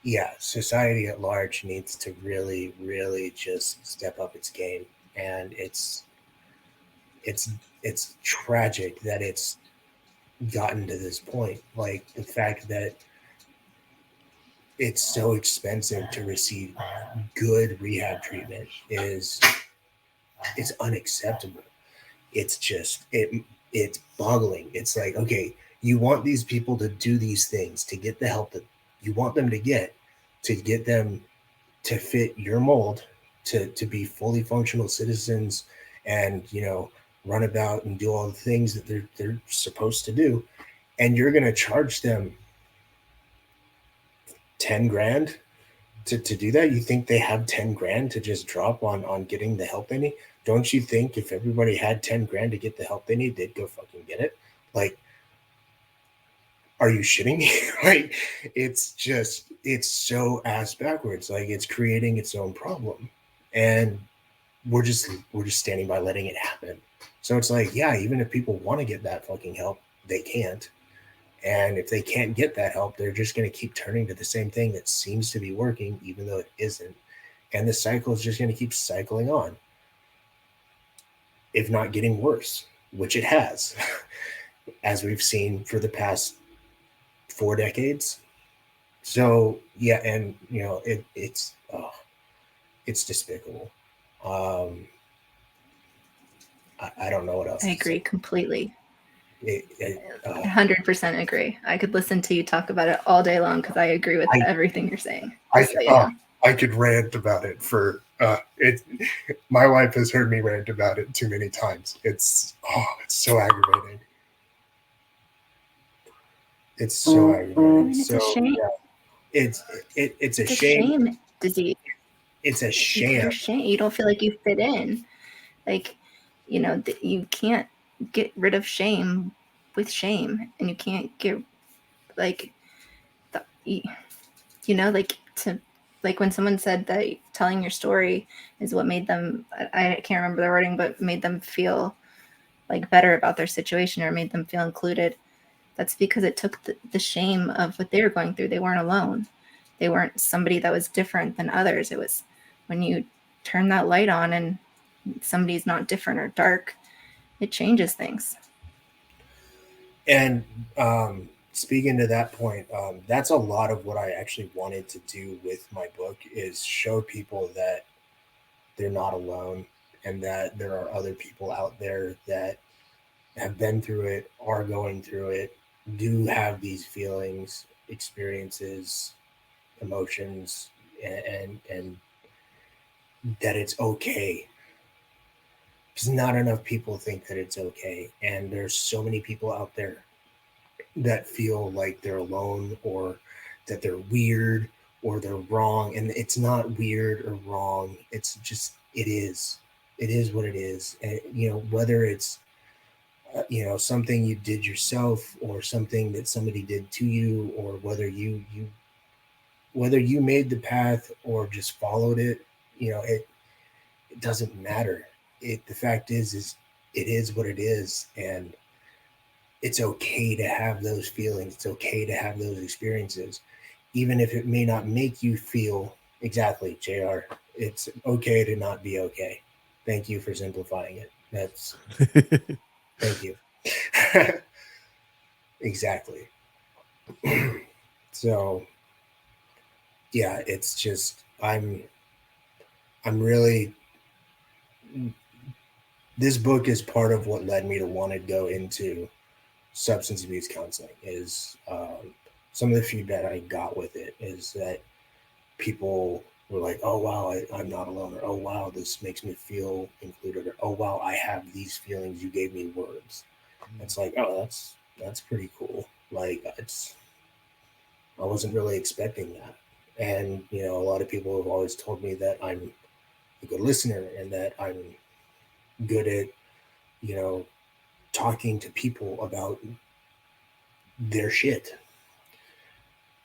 yeah, society at large needs to really, really just step up its game. And it's tragic that it's gotten to this point. Like the fact that it's so expensive to receive good rehab treatment is unacceptable. It's just it's boggling. It's like, okay, you want these people to do these things to get the help that you want them to get them to fit your mold, to be fully functional citizens, and run about and do all the things that they're supposed to do, and you're going to charge them 10 grand to do that? You think they have 10 grand to just drop on getting the help they need? Don't you think if everybody had 10 grand to get the help they need, they'd go fucking get it? Like, are you shitting me? Like, it's so ass backwards. Like, it's creating its own problem, and we're just standing by letting it happen. So it's like, yeah, even if people want to get that fucking help, they can't. And if they can't get that help, they're just going to keep turning to the same thing that seems to be working, even though it isn't. And the cycle is just going to keep cycling on, if not getting worse, which it has, as we've seen for the past 4 decades. So yeah, and it's despicable. I don't know what else. I agree completely. 100% agree. I could listen to you talk about it all day long because I agree with everything you're saying. I could rant about it for it. My wife has heard me rant about it too many times. It's so aggravating. It's so aggravating. It's a shame. Yeah, it's a shame disease. It's a shame. It's a shame. You don't feel like you fit in. Like, you can't get rid of shame with shame, and you can't get like when someone said that telling your story is what made them, I can't remember the wording, but made them feel like better about their situation or made them feel included. That's because it took the shame of what they were going through. They weren't alone. They weren't somebody that was different than others. It was when you turn that light on and somebody's not different or dark, it changes things. And speaking to that point, that's a lot of what I actually wanted to do with my book, is show people that they're not alone and that there are other people out there that have been through it, are going through it, do have these feelings, experiences, emotions, and that it's okay. Because not enough people think that it's okay. And there's so many people out there that feel like they're alone, or that they're weird, or they're wrong. And it's not weird or wrong. It's just, it is what it is. And, whether it's, something you did yourself, or something that somebody did to you, or whether you made the path or just followed it, it doesn't matter. The fact is it is what it is, and it's okay to have those feelings. It's okay to have those experiences, even if it may not make you feel exactly, JR. It's okay to not be okay. Thank you for simplifying it. That's thank you. Exactly. So yeah, it's just, I'm really, this book is part of what led me to want to go into substance abuse counseling. Is some of the feedback I got with it is that people We're like, oh wow, I'm not alone, or oh wow, this makes me feel included, or oh wow, I have these feelings. You gave me words. It's like, oh, that's pretty cool. Like I wasn't really expecting that. And a lot of people have always told me that I'm a good listener and that I'm good at talking to people about their shit.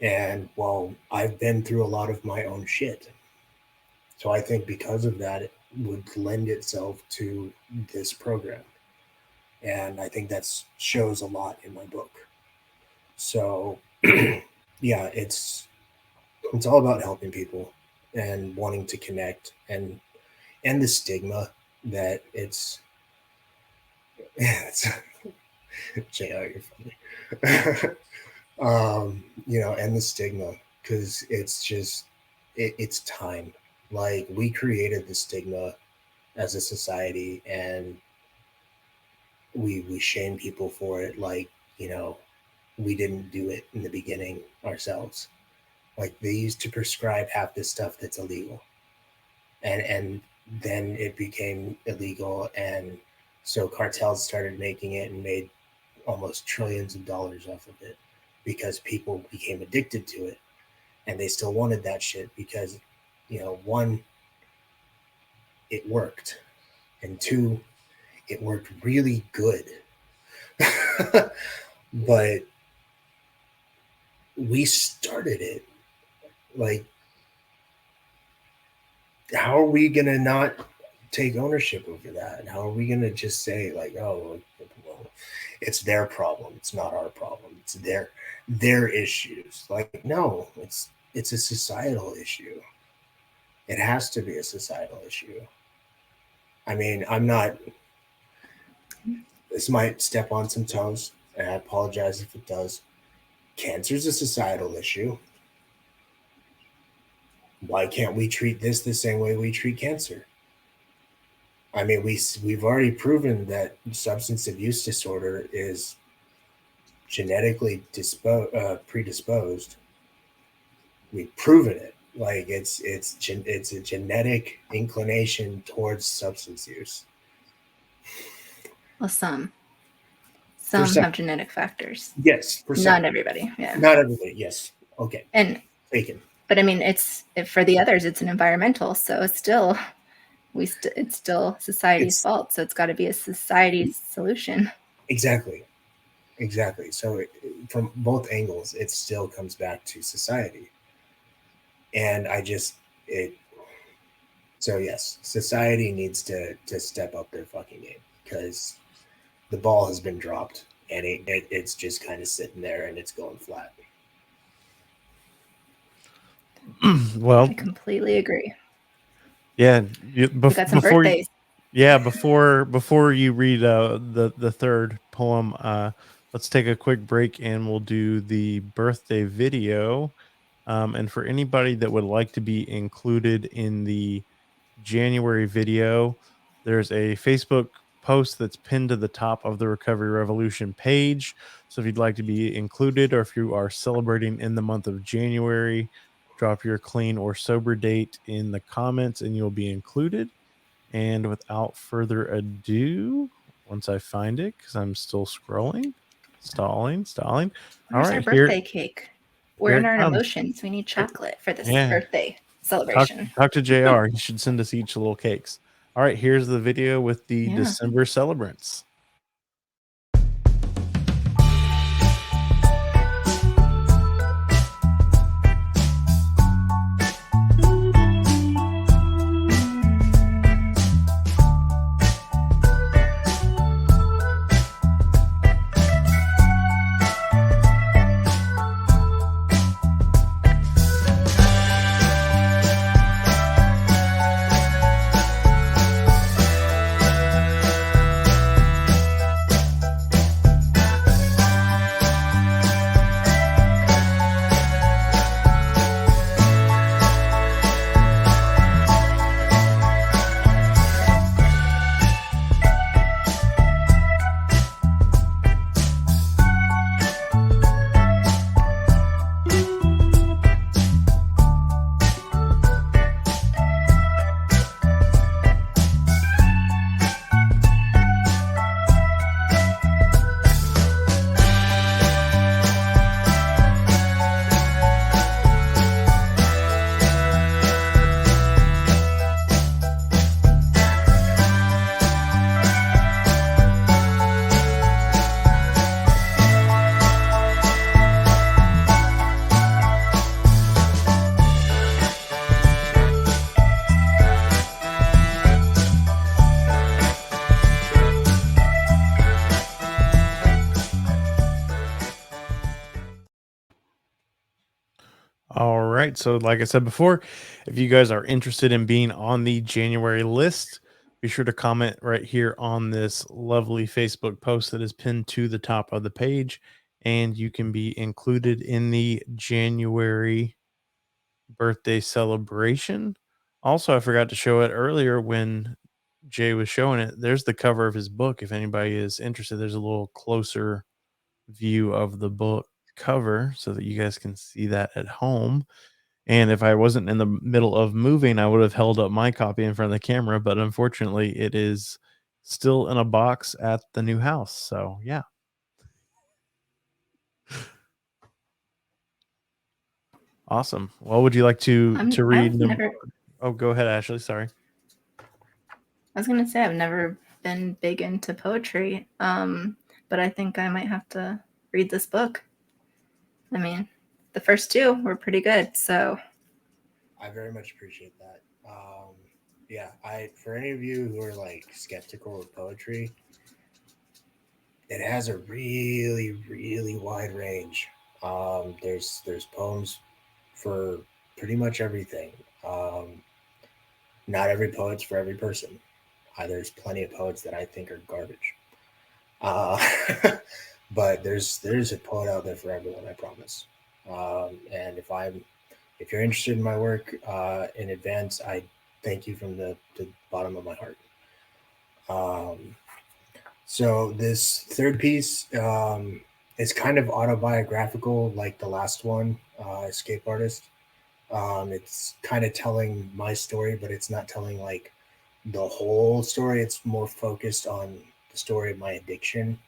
And well, I've been through a lot of my own shit. So I think because of that, it would lend itself to this program. And I think that shows a lot in my book. So yeah, it's all about helping people and wanting to connect and the stigma that it's JR, you're funny. And the stigma, because it's just it's time. Like, we created the stigma as a society, and we shame people for it. Like, we didn't do it in the beginning ourselves. Like, they used to prescribe half this stuff that's illegal, and then it became illegal, and so cartels started making it and made almost trillions of dollars off of it because people became addicted to it, and they still wanted that shit because, one, it worked, and two, it worked really good. But we started it. Like, how are we gonna not take ownership over that? And how are we gonna just say, like, oh, well, it's their problem, it's not our problem, it's their issues? Like, no, it's a societal issue. It has to be a societal issue. I mean, this might step on some toes, and I apologize if it does. Cancer is a societal issue. Why can't we treat this the same way we treat cancer? I mean, we've already proven that substance abuse disorder is genetically predisposed. We've proven it. Like, it's a genetic inclination towards substance use. Well, some have genetic factors. Yes, for some. Not everybody. Yeah. Not everybody. Yes. Okay. And taken. But I mean, for the others, it's an environmental. So it's still society's fault. So it's got to be a society's solution. Exactly. So from both angles, it still comes back to society. And so yes, society needs to step up their fucking game, because the ball has been dropped, and it's just kind of sitting there and it's going flat. Well, I completely agree. Yeah, We got some birthdays. Before you read the third poem, let's take a quick break and we'll do the birthday video. And for anybody that would like to be included in the January video, there's a Facebook post that's pinned to the top of the Recovery Revolution page. So if you'd like to be included, or if you are celebrating in the month of January, drop your clean or sober date in the comments and you'll be included. And without further ado, once I find it, because I'm still scrolling, stalling. Where's our birthday cake? We're in our emotions. We need chocolate for this birthday celebration. Talk to JR. He should send us each little cakes. All right, here's the video with the December celebrants. All right. So, like I said before, if you guys are interested in being on the January list, be sure to comment right here on this lovely Facebook post that is pinned to the top of the page, and you can be included in the January birthday celebration. Also, I forgot to show it earlier when Jay was showing it. There's the cover of his book. If anybody is interested, there's a little closer view of the book cover so that you guys can see that at home. And if I wasn't in the middle of moving, I would have held up my copy in front of the camera, but unfortunately, it is still in a box at the new house. So, yeah. Awesome. Well, would you like to read I've them? never. Oh, go ahead, Ashley. Sorry. I was gonna say I've never been big into poetry, but I think I might have to read this book. I mean, the first two were pretty good, so I very much appreciate that. Yeah, for any of you who are like skeptical of poetry, it has a really, really wide range. There's poems for pretty much everything. Not every poet's for every person. There's plenty of poets that I think are garbage. Uh, but there's a poet out there for everyone, I promise. And if you're interested in my work in advance, I thank you from the bottom of my heart. So this third piece is kind of autobiographical, like the last one, Escape Artist. It's kind of telling my story, but it's not telling like the whole story. It's more focused on the story of my addiction.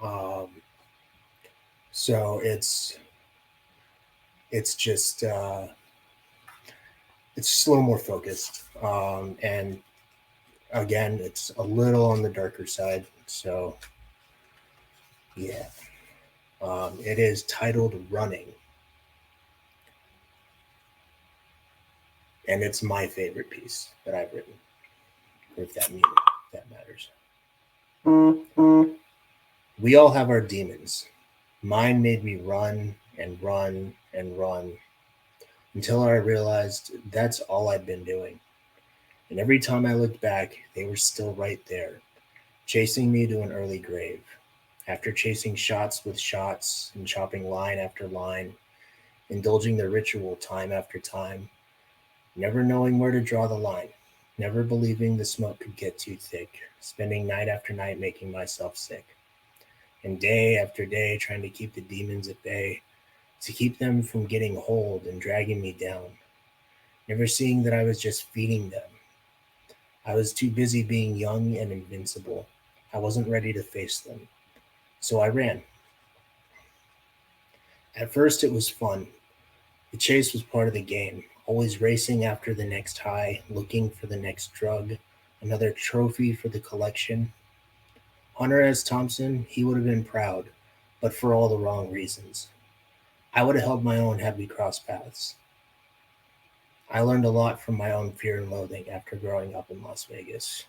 Um, so it's just it's just a little more focused, and again, it's a little on the darker side. So yeah, it is titled "Running," and it's my favorite piece that I've written. If that matters. We all have our demons. Mine made me run and run and run until I realized that's all I'd been doing. And every time I looked back, they were still right there, chasing me to an early grave. After chasing shots with shots and chopping line after line, indulging the ritual time after time, never knowing where to draw the line, never believing the smoke could get too thick, spending night after night making myself sick, and day after day trying to keep the demons at bay, to keep them from getting hold and dragging me down, never seeing that I was just feeding them. I was too busy being young and invincible. I wasn't ready to face them. So I ran. At first, it was fun. The chase was part of the game, always racing after the next high, looking for the next drug, another trophy for the collection. Hunter S. Thompson, he would have been proud, but for all the wrong reasons. I would have held my own had we crossed paths. I learned a lot from my own fear and loathing after growing up in Las Vegas.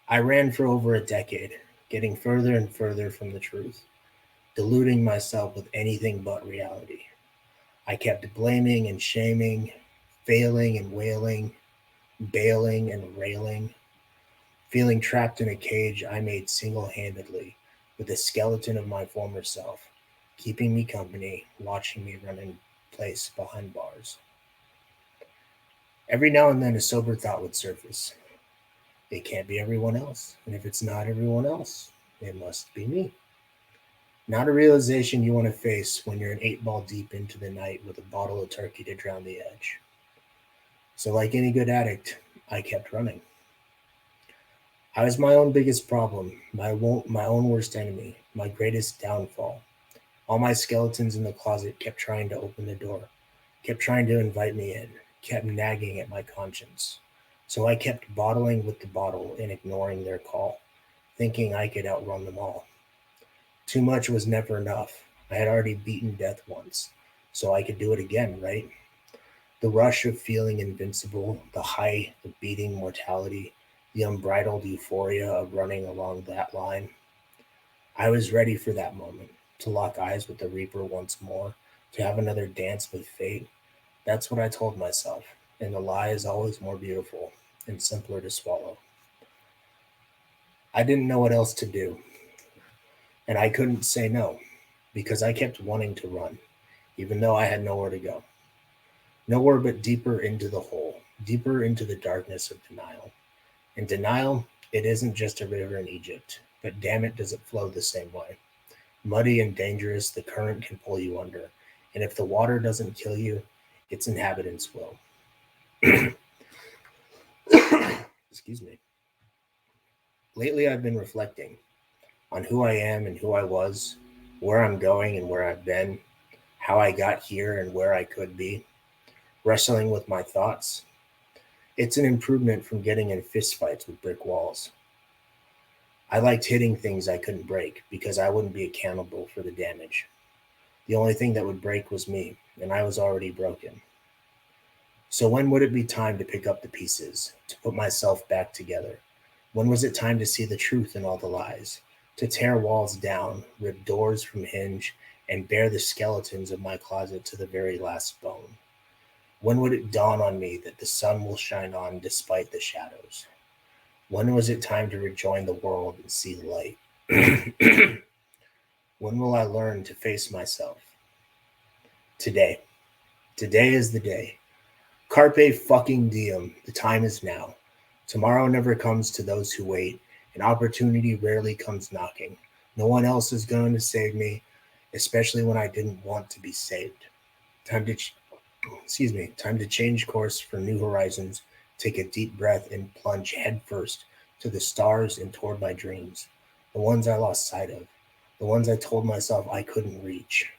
I ran for over a decade, getting further and further from the truth, deluding myself with anything but reality. I kept blaming and shaming, failing and wailing, bailing and railing, feeling trapped in a cage I made single-handedly with the skeleton of my former self, keeping me company, watching me run in place behind bars. Every now and then a sober thought would surface. It can't be everyone else, and if it's not everyone else, it must be me. Not a realization you want to face when you're an 8 ball deep into the night with a bottle of turkey to drown the edge. So like any good addict, I kept running. I was my own biggest problem, my own worst enemy, my greatest downfall. All my skeletons in the closet kept trying to open the door, kept trying to invite me in, kept nagging at my conscience. So I kept bottling with the bottle and ignoring their call, thinking I could outrun them all. Too much was never enough. I had already beaten death once, so I could do it again, right? The rush of feeling invincible, the high of beating mortality, the unbridled euphoria of running along that line. I was ready for that moment, to lock eyes with the Reaper once more, to have another dance with fate. That's what I told myself, and the lie is always more beautiful and simpler to swallow. I didn't know what else to do, and I couldn't say no because I kept wanting to run, even though I had nowhere to go. Nowhere but deeper into the hole, deeper into the darkness of denial. In denial, it isn't just a river in Egypt, but damn it, does it flow the same way. Muddy and dangerous, the current can pull you under, and if the water doesn't kill you, its inhabitants will. Excuse me. Lately, I've been reflecting on who I am and who I was, where I'm going and where I've been, how I got here and where I could be, wrestling with my thoughts. It's an improvement from getting in fistfights with brick walls. I liked hitting things I couldn't break because I wouldn't be accountable for the damage. The only thing that would break was me, and I was already broken. So when would it be time to pick up the pieces, to put myself back together? When was it time to see the truth in all the lies, to tear walls down, rip doors from hinge, and bare the skeletons of my closet to the very last bone? When would it dawn on me that the sun will shine on despite the shadows? When was it time to rejoin the world and see the light? When will I learn to face myself? Today. Today is the day. Carpe fucking diem. The time is now. Tomorrow never comes to those who wait, and opportunity rarely comes knocking. No one else is going to save me, especially when I didn't want to be saved. Time to change course for new horizons, take a deep breath and plunge headfirst to the stars and toward my dreams, the ones I lost sight of, the ones I told myself I couldn't reach.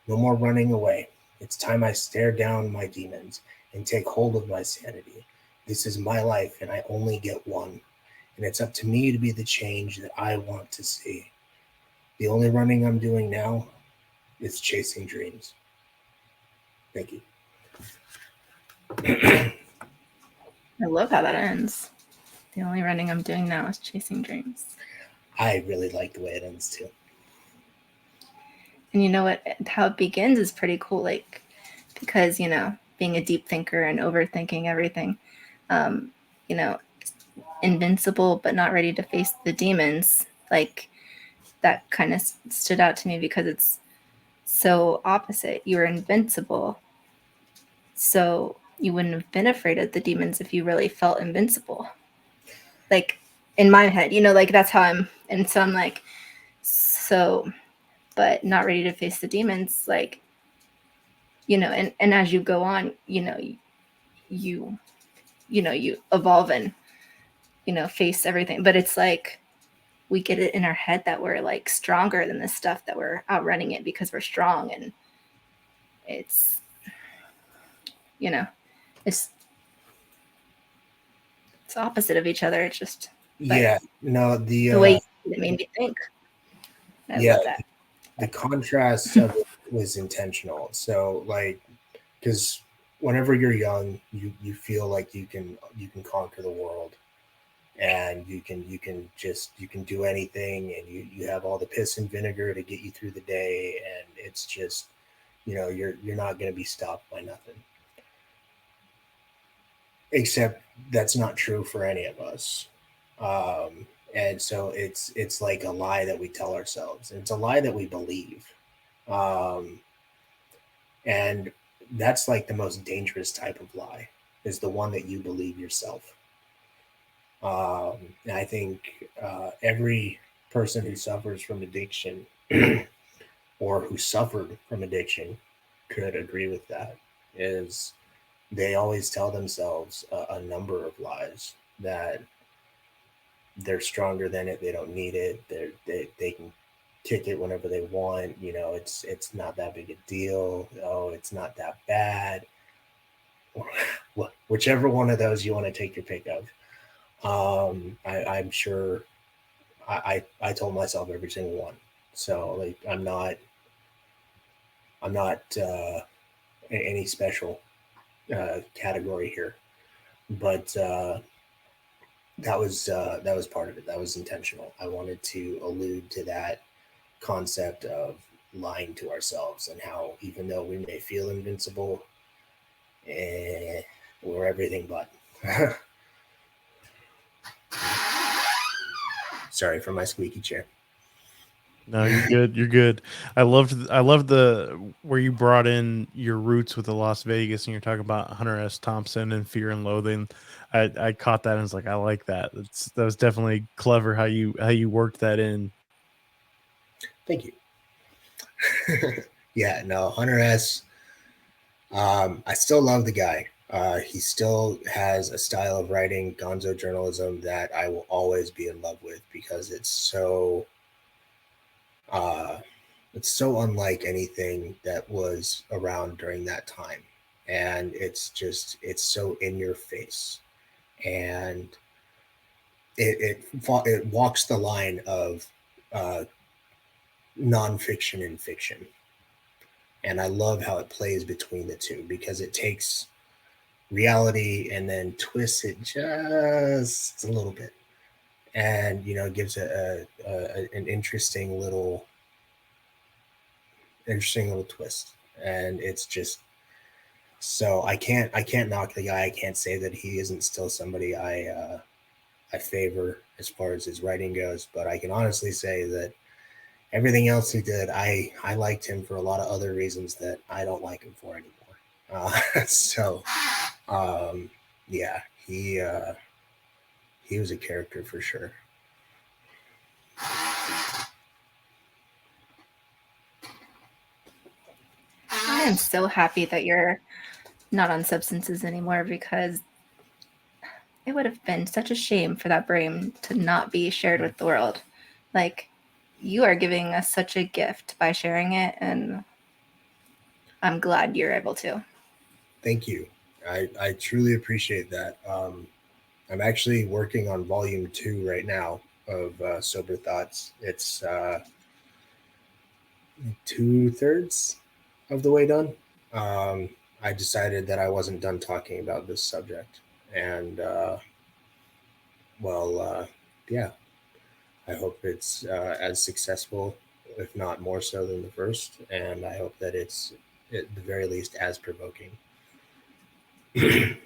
No more running away. It's time I stare down my demons and take hold of my sanity. This is my life and I only get one, and it's up to me to be the change that I want to see. The only running I'm doing now is chasing dreams. Thank you. I love how that ends. The only running I'm doing now is chasing dreams. I really like the way it ends too. And you know what? How it begins is pretty cool. Like, because, being a deep thinker and overthinking everything, you know, invincible but not ready to face the demons. Like, that kind of stood out to me because it's so opposite. You were invincible, so you wouldn't have been afraid of the demons if you really felt invincible. Like, in my head, like that's how I'm. And so I'm like, so, but not ready to face the demons. Like, and as you go on, you evolve and, face everything. But it's like, we get it in our head that we're like stronger than this stuff, that we're outrunning it because we're strong. And it's, it's opposite of each other. It's just, Yeah, no, the way it made me think. I love that. The contrast of it was intentional. So like, because whenever you're young, you feel like you can conquer the world, and you can do anything, and you have all the piss and vinegar to get you through the day, and it's just, you're not going to be stopped by nothing. Except that's not true for any of us. And so it's like a lie that we tell ourselves. It's a lie that we believe. And that's like the most dangerous type of lie, is the one that you believe yourself. And I think every person who suffers from addiction or who suffered from addiction could agree with that, is they always tell themselves a number of lies, that they're stronger than it, they don't need it, they can kick it whenever they want, it's not that big a deal, it's not that bad. Whichever one of those you want to take your pick of. I'm sure I told myself every single one. So like I'm not any special category here, but that was part of it. That was intentional. I wanted to allude to that concept of lying to ourselves, and how even though we may feel invincible, we're everything but. Sorry for my squeaky chair. No, you're good. You're good. I loved the where you brought in your roots with the Las Vegas, and you're talking about Hunter S. Thompson and Fear and Loathing. I caught that and was like, I like that. That was definitely clever how you worked that in. Thank you. Yeah, no, Hunter S. I still love the guy. He still has a style of writing, gonzo journalism, that I will always be in love with, because it's so unlike anything that was around during that time, and it's so in your face, and it walks the line of nonfiction and fiction. And I love how it plays between the two, because it takes reality and then twists it just a little bit, and gives an interesting little twist. And it's just, so I can't knock the guy. I can't say that he isn't still somebody I favor as far as his writing goes, but I can honestly say that everything else he did, I liked him for a lot of other reasons that I don't like him for anymore. Yeah, he was a character for sure. I am so happy that you're not on substances anymore, because it would have been such a shame for that brain to not be shared with the world. Like, you are giving us such a gift by sharing it, and I'm glad you're able to. Thank you. I truly appreciate that. I'm actually working on volume 2 right now of Sober Thoughts. It's 2/3 of the way done. I decided that I wasn't done talking about this subject, and yeah, I hope it's as successful, if not more so, than the first, and I hope that it's at the very least as provoking. Do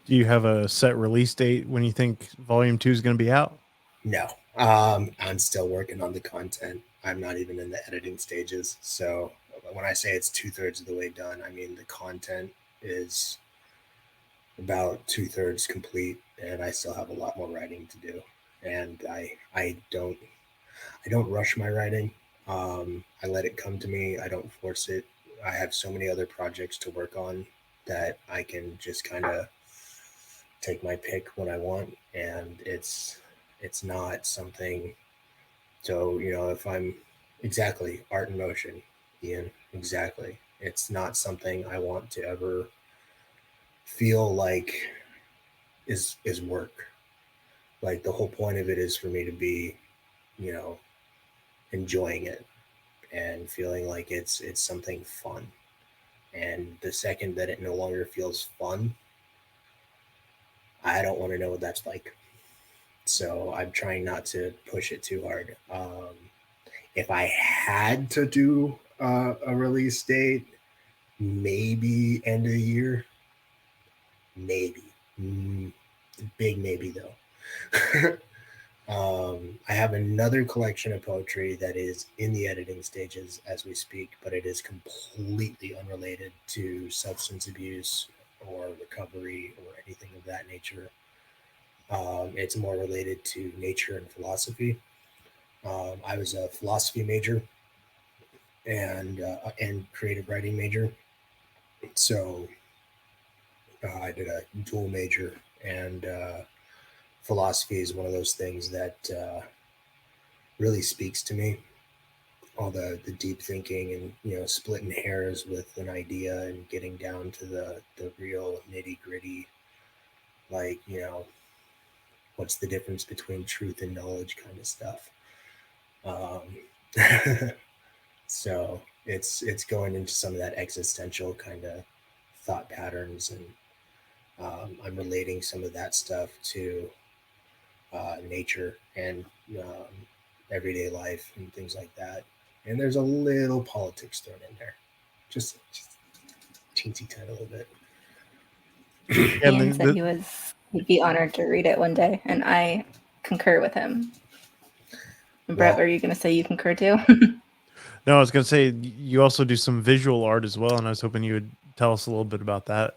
you have a set release date when you think Volume 2 is going to be out? No, I'm still working on the content. I'm not even in the editing stages. So when I say it's 2/3 of the way done, I mean the content is about 2/3 complete, and I still have a lot more writing to do. And I don't rush my writing. I let it come to me. I don't force it. I have so many other projects to work on that I can just kind of take my pick when I want, and it's not something. So if I'm exactly art in motion, Ian, exactly, it's not something I want to ever feel like is work. Like, the whole point of it is for me to be, enjoying it and feeling like it's something fun. And the second that it no longer feels fun, I don't want to know what that's like. So I'm trying not to push it too hard. If I had to do a release date, maybe end of the year. Maybe. Big maybe, though. I have another collection of poetry that is in the editing stages as we speak, but it is completely unrelated to substance abuse or recovery or anything of that nature. It's more related to nature and philosophy. I was a philosophy major and creative writing major, so I did a dual major, and philosophy is one of those things that really speaks to me. All the deep thinking and splitting hairs with an idea and getting down to the real nitty gritty, like what's the difference between truth and knowledge kind of stuff. So it's going into some of that existential kind of thought patterns, and I'm relating some of that stuff to nature and everyday life and things like that. and there's a little politics thrown in there, just teensy tiny little bit. And Ian said he'd be honored to read it one day, and I concur with him. And Brett, Well, were you going to say you concur too? no, I was going to say you also do some visual art as well, and I was hoping you would tell us a little bit about that.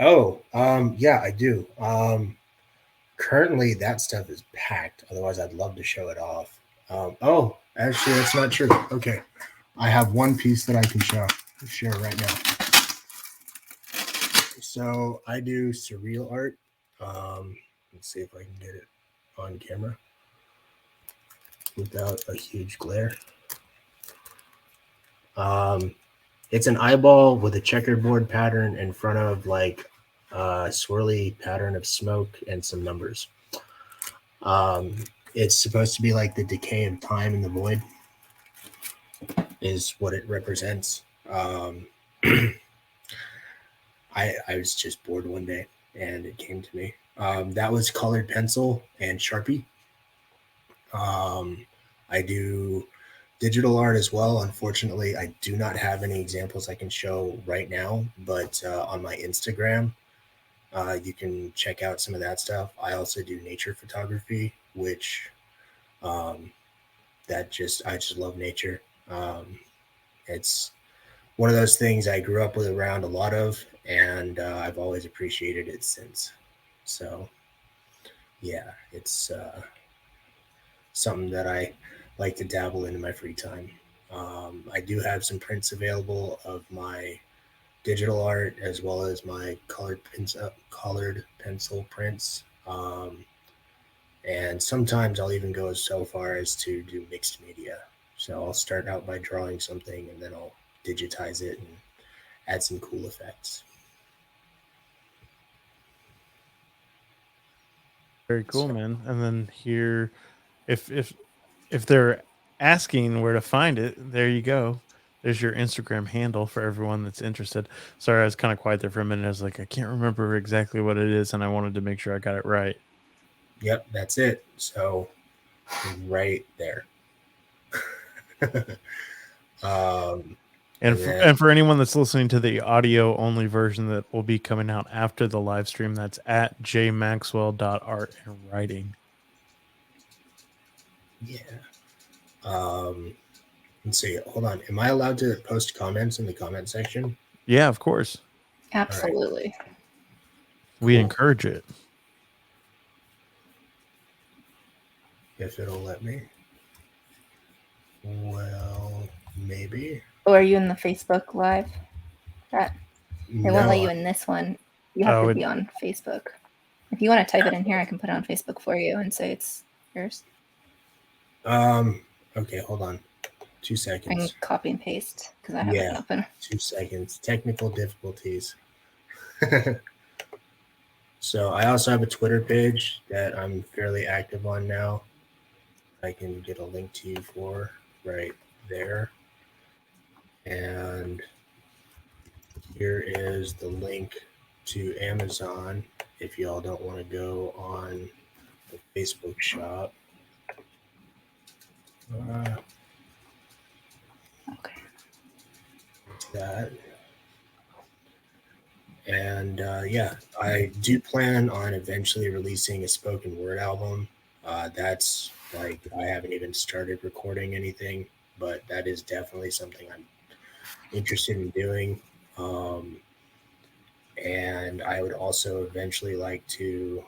oh, yeah, I do. Currently, that stuff is packed. Otherwise, I'd love to show it off. Oh, actually, that's not true. Okay, I have one piece that I can share right now. So I do surreal art. Let's see if I can get it on camera without a huge glare. It's an eyeball with a checkerboard pattern in front of like a swirly pattern of smoke and some numbers. It's supposed to be like the decay of time in the void is what it represents. I was just bored one day and it came to me. That was colored pencil and Sharpie. I do digital art as well. Unfortunately, I do not have any examples I can show right now, but on my Instagram, you can check out some of that stuff. I also do nature photography, which I just love nature. It's one of those things I grew up with around a lot of, and I've always appreciated it since. So, yeah, it's something that I like to dabble in my free time. I do have some prints available of my digital art as well as my colored pencil prints. And sometimes I'll even go so far as to do mixed media. So I'll start out by drawing something and then I'll digitize it and add some cool effects. Very cool, man. And then here, if they're asking where to find it, there you go. There's your Instagram handle for everyone that's interested. Sorry, I was kind of quiet there for a minute. I was like, I can't remember exactly what it is, and I wanted to make sure I got it right. Yep, that's it. So right there. And for anyone that's listening to the audio only version that will be coming out after the live stream, that's at jmaxwell.art and writing. Yeah. Let's see. Hold on. Am I allowed to post comments in the comment section? Yeah, of course. Absolutely. We Cool. encourage it. If it'll let me. Well, maybe. Oh, are you in the Facebook Live? Brett? They won't let you in this one. You have to be on Facebook. If you want to type it in here, I can put it on Facebook for you and say it's yours. Okay, hold on. 2 seconds. I can copy and paste because I have it open. 2 seconds. Technical difficulties. So I also have a Twitter page that I'm fairly active on now. I can get a link to you for right there. And here is the link to Amazon if y'all don't want to go on the Facebook shop. Okay. That. And yeah, I do plan on eventually releasing a spoken word album. That's like, I haven't even started recording anything, but that is definitely something I'm interested in doing. And I would also eventually like to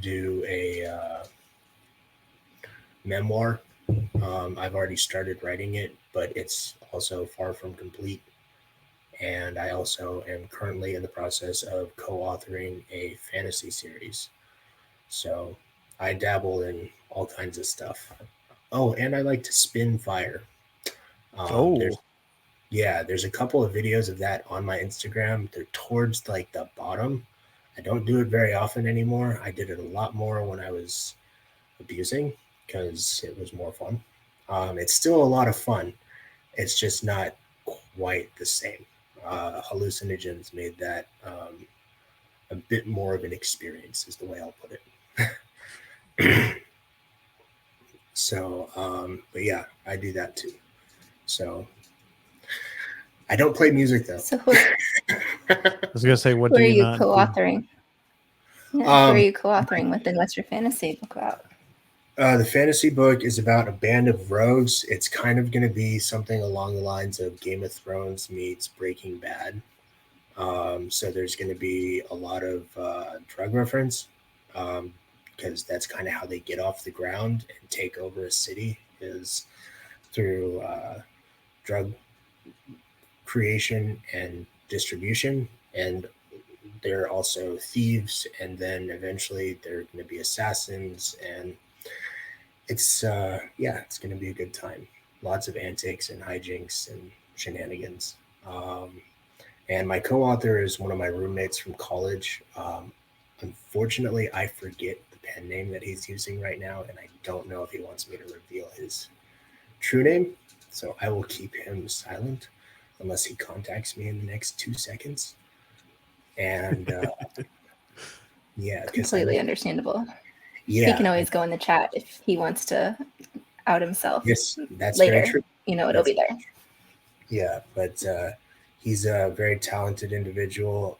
do a memoir. I've already started writing it, but it's also far from complete. And I also am currently in the process of co-authoring a fantasy series. So I dabble in all kinds of stuff. Oh, and I like to spin fire. There's a couple of videos of that on my Instagram. They're towards like the bottom. I don't do it very often anymore. I did it a lot more when I was abusing because it was more fun. It's still a lot of fun. It's just not quite the same. Hallucinogens made that a bit more of an experience, is the way I'll put it. So, but yeah, I do that too. So I don't play music though. So I was gonna say, what who do are you you not do? co-authoring? Yeah, who are you co-authoring with, and what's your fantasy book about? The fantasy book is about a band of rogues. It's kind of going to be something along the lines of Game of Thrones meets Breaking Bad. So there's going to be a lot of drug reference, because that's kind of how they get off the ground and take over a city, is through drug creation and distribution. And they're also thieves, and then eventually they're going to be assassins, and it's it's going to be a good time. Lots of antics and hijinks and shenanigans. And my co-author is one of my roommates from college. Unfortunately, I forget the pen name that he's using right now, and I don't know if he wants me to reveal his true name. So I will keep him silent unless he contacts me in the next 2 seconds. And yeah, because Completely understandable. yeah, He can always go in the chat if he wants to out himself. yes, that's later. very true. It'll That's be there. Yeah, but he's a very talented individual.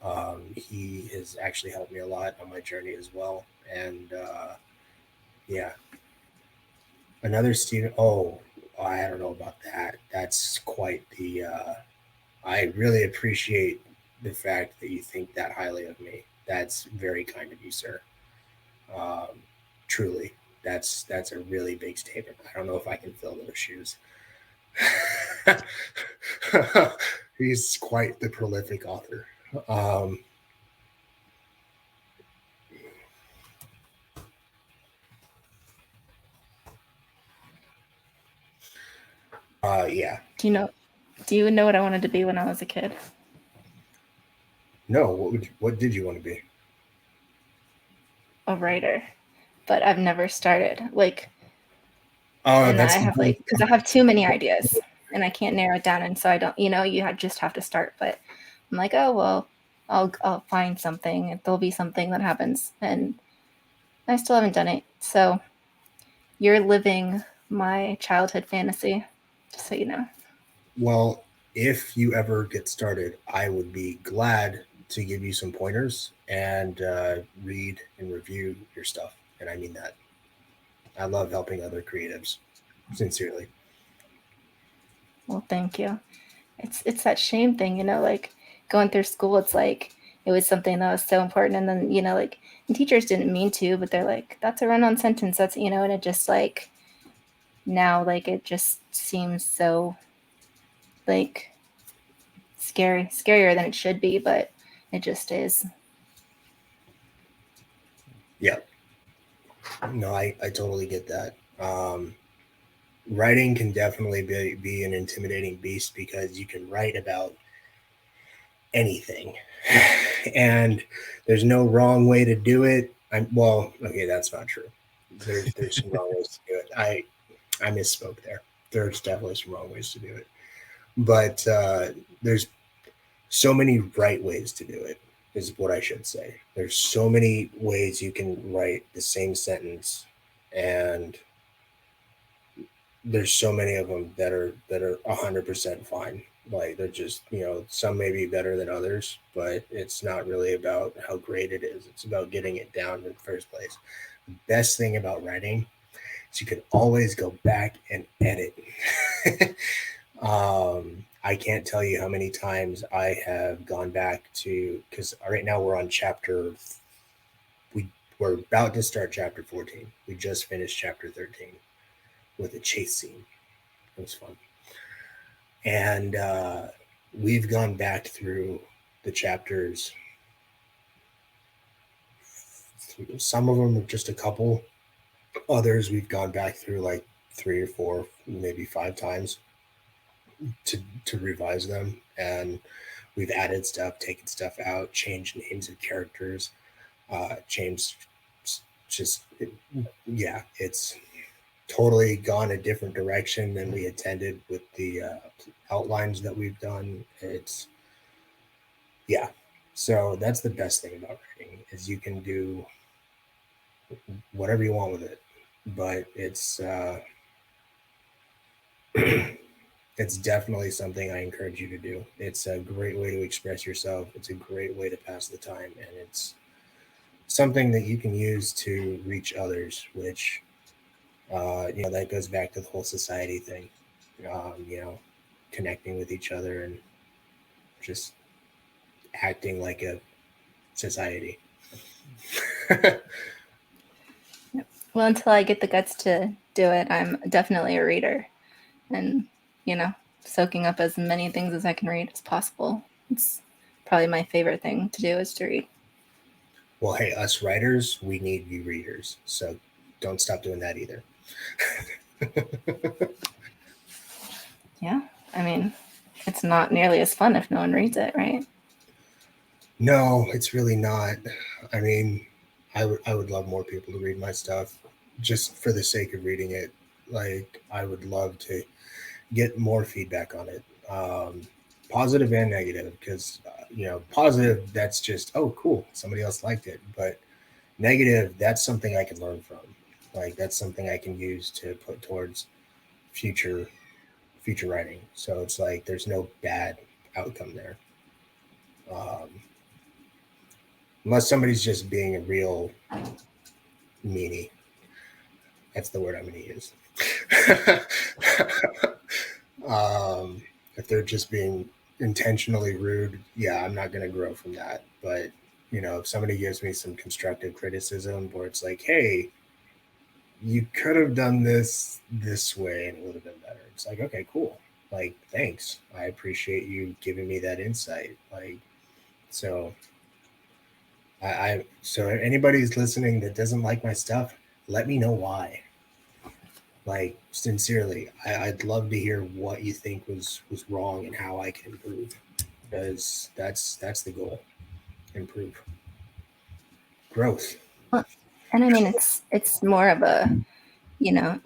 He has actually helped me a lot on my journey as well. And yeah, another Stephen. Oh, I don't know about that. That's quite the. I really appreciate the fact that you think that highly of me. That's very kind of you, sir. Truly, that's a really big statement. I don't know if I can fill those shoes. He's quite the prolific author. Yeah. Do you know what I wanted to be when I was a kid? No, what did you want to be? A writer. But I've never started. Oh, that's I have because I have too many ideas and I can't narrow it down, and so I don't. Just have to start. But I'm like, oh well, I'll find something. There'll be something that happens, and I still haven't done it. So you're living my childhood fantasy, just so you know. Well, if you ever get started, I would be glad to give you some pointers and read and review your stuff. And I mean that. I love helping other creatives, sincerely. Well, thank you. It's that shame thing, like going through school. It's like it was something that was so important, and then and teachers didn't mean to, but they're like, "That's a run-on sentence." That's and it just now it just seems so scarier than it should be, but it just is. Yeah. No, I totally get that. Writing can definitely be an intimidating beast because you can write about anything and there's no wrong way to do it. Okay, that's not true. There's some wrong ways to do it. I misspoke there. There's definitely some wrong ways to do it, but there's so many right ways to do it, is what I should say. There's so many ways you can write the same sentence, and there's so many of them that are 100% fine. Like, they're just, some may be better than others, but it's not really about how great it is. It's about getting it down in the first place. The best thing about writing is you can always go back and edit. I can't tell you how many times I have gone back to, because right now we're on we're about to start chapter 14. We just finished chapter 13 with a chase scene. It was fun. And we've gone back through the chapters. Some of them are just a couple. Others we've gone back through like 3 or 4, maybe 5 times to revise them. And we've added stuff, taken stuff out, changed names of characters, changed it's totally gone a different direction than we intended with the outlines that we've done. So that's the best thing about writing, is you can do whatever you want with it, but it's it's definitely something I encourage you to do. It's a great way to express yourself. It's a great way to pass the time, and it's something that you can use to reach others, which that goes back to the whole society thing. Connecting with each other and just acting like a society. Well, until I get the guts to do it, I'm definitely a reader, and soaking up as many things as I can read as possible. It's probably my favorite thing to do is to read. Well, hey, us writers, we need you readers, so don't stop doing that either. Yeah, I mean, it's not nearly as fun if no one reads it, right? No, it's really not. I mean, I would love more people to read my stuff just for the sake of reading it. Like, I would love to get more feedback on it, positive and negative, because positive, that's just, oh cool, somebody else liked it, but negative, that's something I can learn from. Like, that's something I can use to put towards future writing. So it's like there's no bad outcome there, unless somebody's just being a real meanie. That's the word I'm going to use. If they're just being intentionally rude, yeah, I'm not going to grow from that. But if somebody gives me some constructive criticism where it's like, hey, you could have done this way and it would have been better, it's like, okay, cool. Like, thanks. I appreciate you giving me that insight. Like, so so anybody who's listening that doesn't like my stuff, let me know why. Like, sincerely, I'd love to hear what you think was wrong and how I can improve, because that's the goal. Improve. Growth. Well, and I mean, it's more of a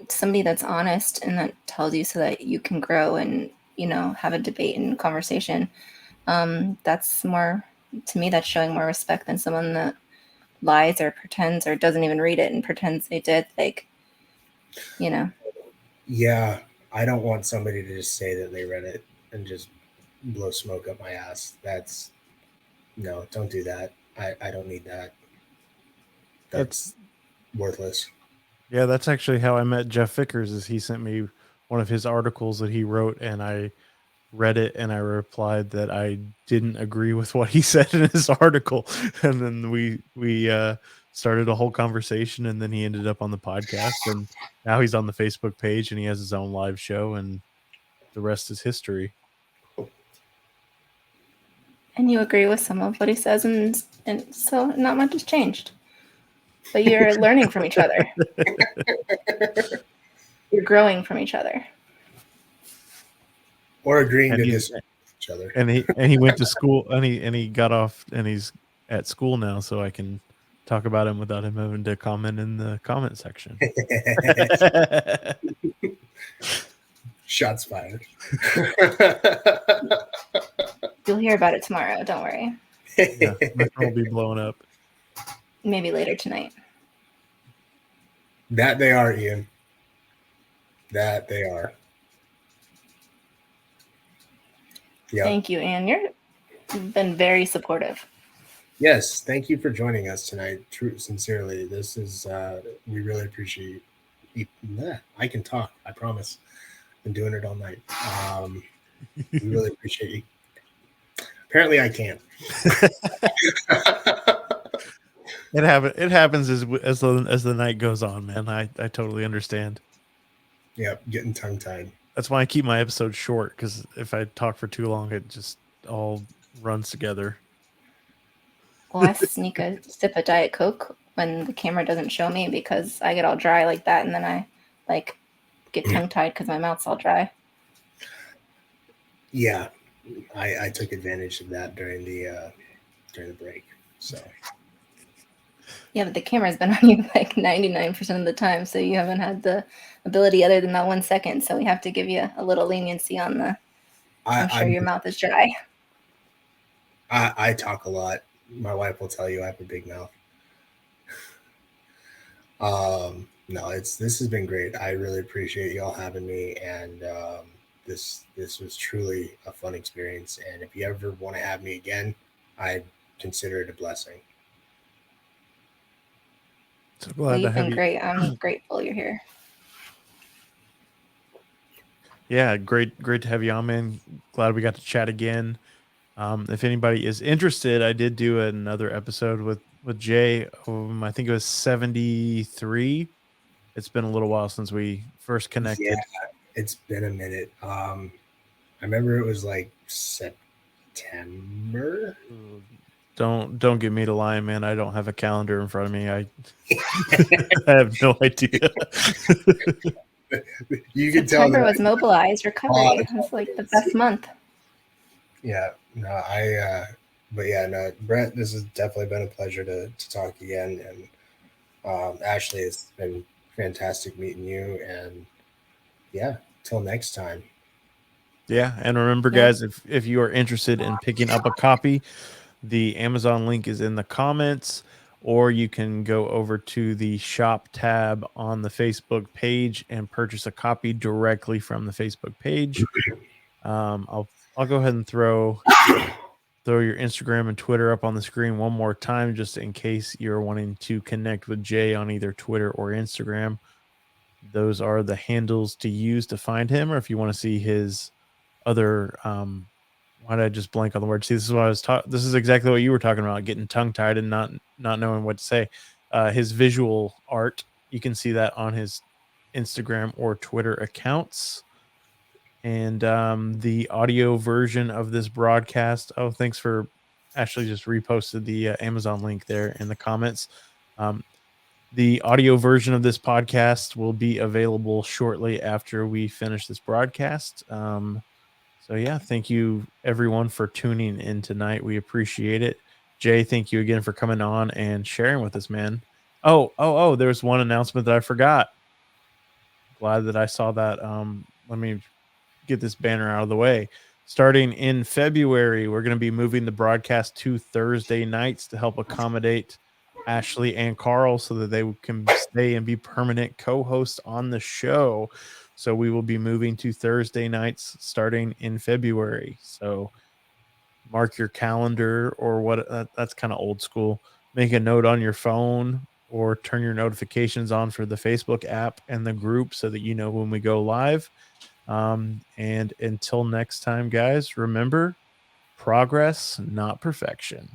somebody that's honest and that tells you so that you can grow and have a debate and conversation. That's more, to me, that's showing more respect than someone that lies or pretends or doesn't even read it and pretends they did. Like, Yeah, I don't want somebody to just say that they read it and just blow smoke up my ass. That's no, don't do that. I don't need that. That's worthless. Yeah, that's actually how I met Jeff Vickers. Is he sent me one of his articles that he wrote, and I read it, and I replied that I didn't agree with what he said in his article, and then we started a whole conversation, and then he ended up on the podcast, and now he's on the Facebook page, and he has his own live show, and the rest is history. And you agree with some of what he says, and so not much has changed. But you're learning from each other. You're growing from each other. Or agreeing to disagree with each other. And he went to school, and he got off, and he's at school now, so I can talk about him without him having to comment in the comment section. Shots fired. You'll hear about it tomorrow. Don't worry. Yeah, my phone will be blowing up. Maybe later tonight. That they are, Ian. That they are. Yep. Thank you, Ian. You've been very supportive. Yes, thank you for joining us tonight. Sincerely, this is we really appreciate you. I can talk, I promise. Been doing it all night. We really appreciate you. Apparently, I can't. It happens as the night goes on, man. I totally understand. Yep, getting tongue tied. That's why I keep my episodes short, because if I talk for too long, it just all runs together. Well, I sneak a sip of Diet Coke when the camera doesn't show me, because I get all dry like that, and then I get tongue tied because my mouth's all dry. Yeah, I took advantage of that during the break. So yeah, but the camera's been on you 99% of the time, so you haven't had the ability other than that 1 second. So we have to give you a little leniency on the. I'm sure your mouth is dry. I talk a lot. My wife will tell you I have a big mouth. No, this has been great. I really appreciate y'all having me, and this was truly a fun experience. And if you ever want to have me again, I consider it a blessing. So Well, glad to you've have been you. great. I'm grateful you're here. Yeah, great to have you on, man. Glad we got to chat again. If anybody is interested, I did do another episode with Jay. I think it was 73. It's been a little while since we first connected. Yeah, it's been a minute. I remember it was like September. Don't get me to lie, man. I don't have a calendar in front of me. I have no idea. You can tell September that. was mobilized recovery. It was like the best month. Yeah, no, but yeah, no, Brent, this has definitely been a pleasure to talk again. And Ashley, it's been fantastic meeting you. And yeah, till next time. Yeah, and remember, Yeah. guys, if you are interested in picking up a copy, the Amazon link is in the comments, or you can go over to the shop tab on the Facebook page and purchase a copy directly from the Facebook page. I'll go ahead and throw your Instagram and Twitter up on the screen one more time, just in case you're wanting to connect with Jay on either Twitter or Instagram. Those are the handles to use to find him, or if you want to see his other why did I just blank on the word? See, this is what I was talking. This is exactly what you were talking about, getting tongue tied and not knowing what to say. His visual art, you can see that on his Instagram or Twitter accounts. And the audio version of this broadcast. Oh, thanks for Ashley just reposted the Amazon link there in the comments. The audio version of this podcast will be available shortly after we finish this broadcast. So yeah, thank you everyone for tuning in tonight. We appreciate it. Jay, thank you again for coming on and sharing with us, man. Oh, there's one announcement that I forgot. Glad that I saw that. Let me get this banner out of the way. Starting in February, we're going to be moving the broadcast to Thursday nights to help accommodate Ashley and Carl so that they can stay and be permanent co-hosts on the show. So we will be moving to Thursday nights starting in February. So mark your calendar, or what that's kind of old school. Make a note on your phone or turn your notifications on for the Facebook app and the group so that you know when we go live. And until next time, guys, remember, progress, not perfection.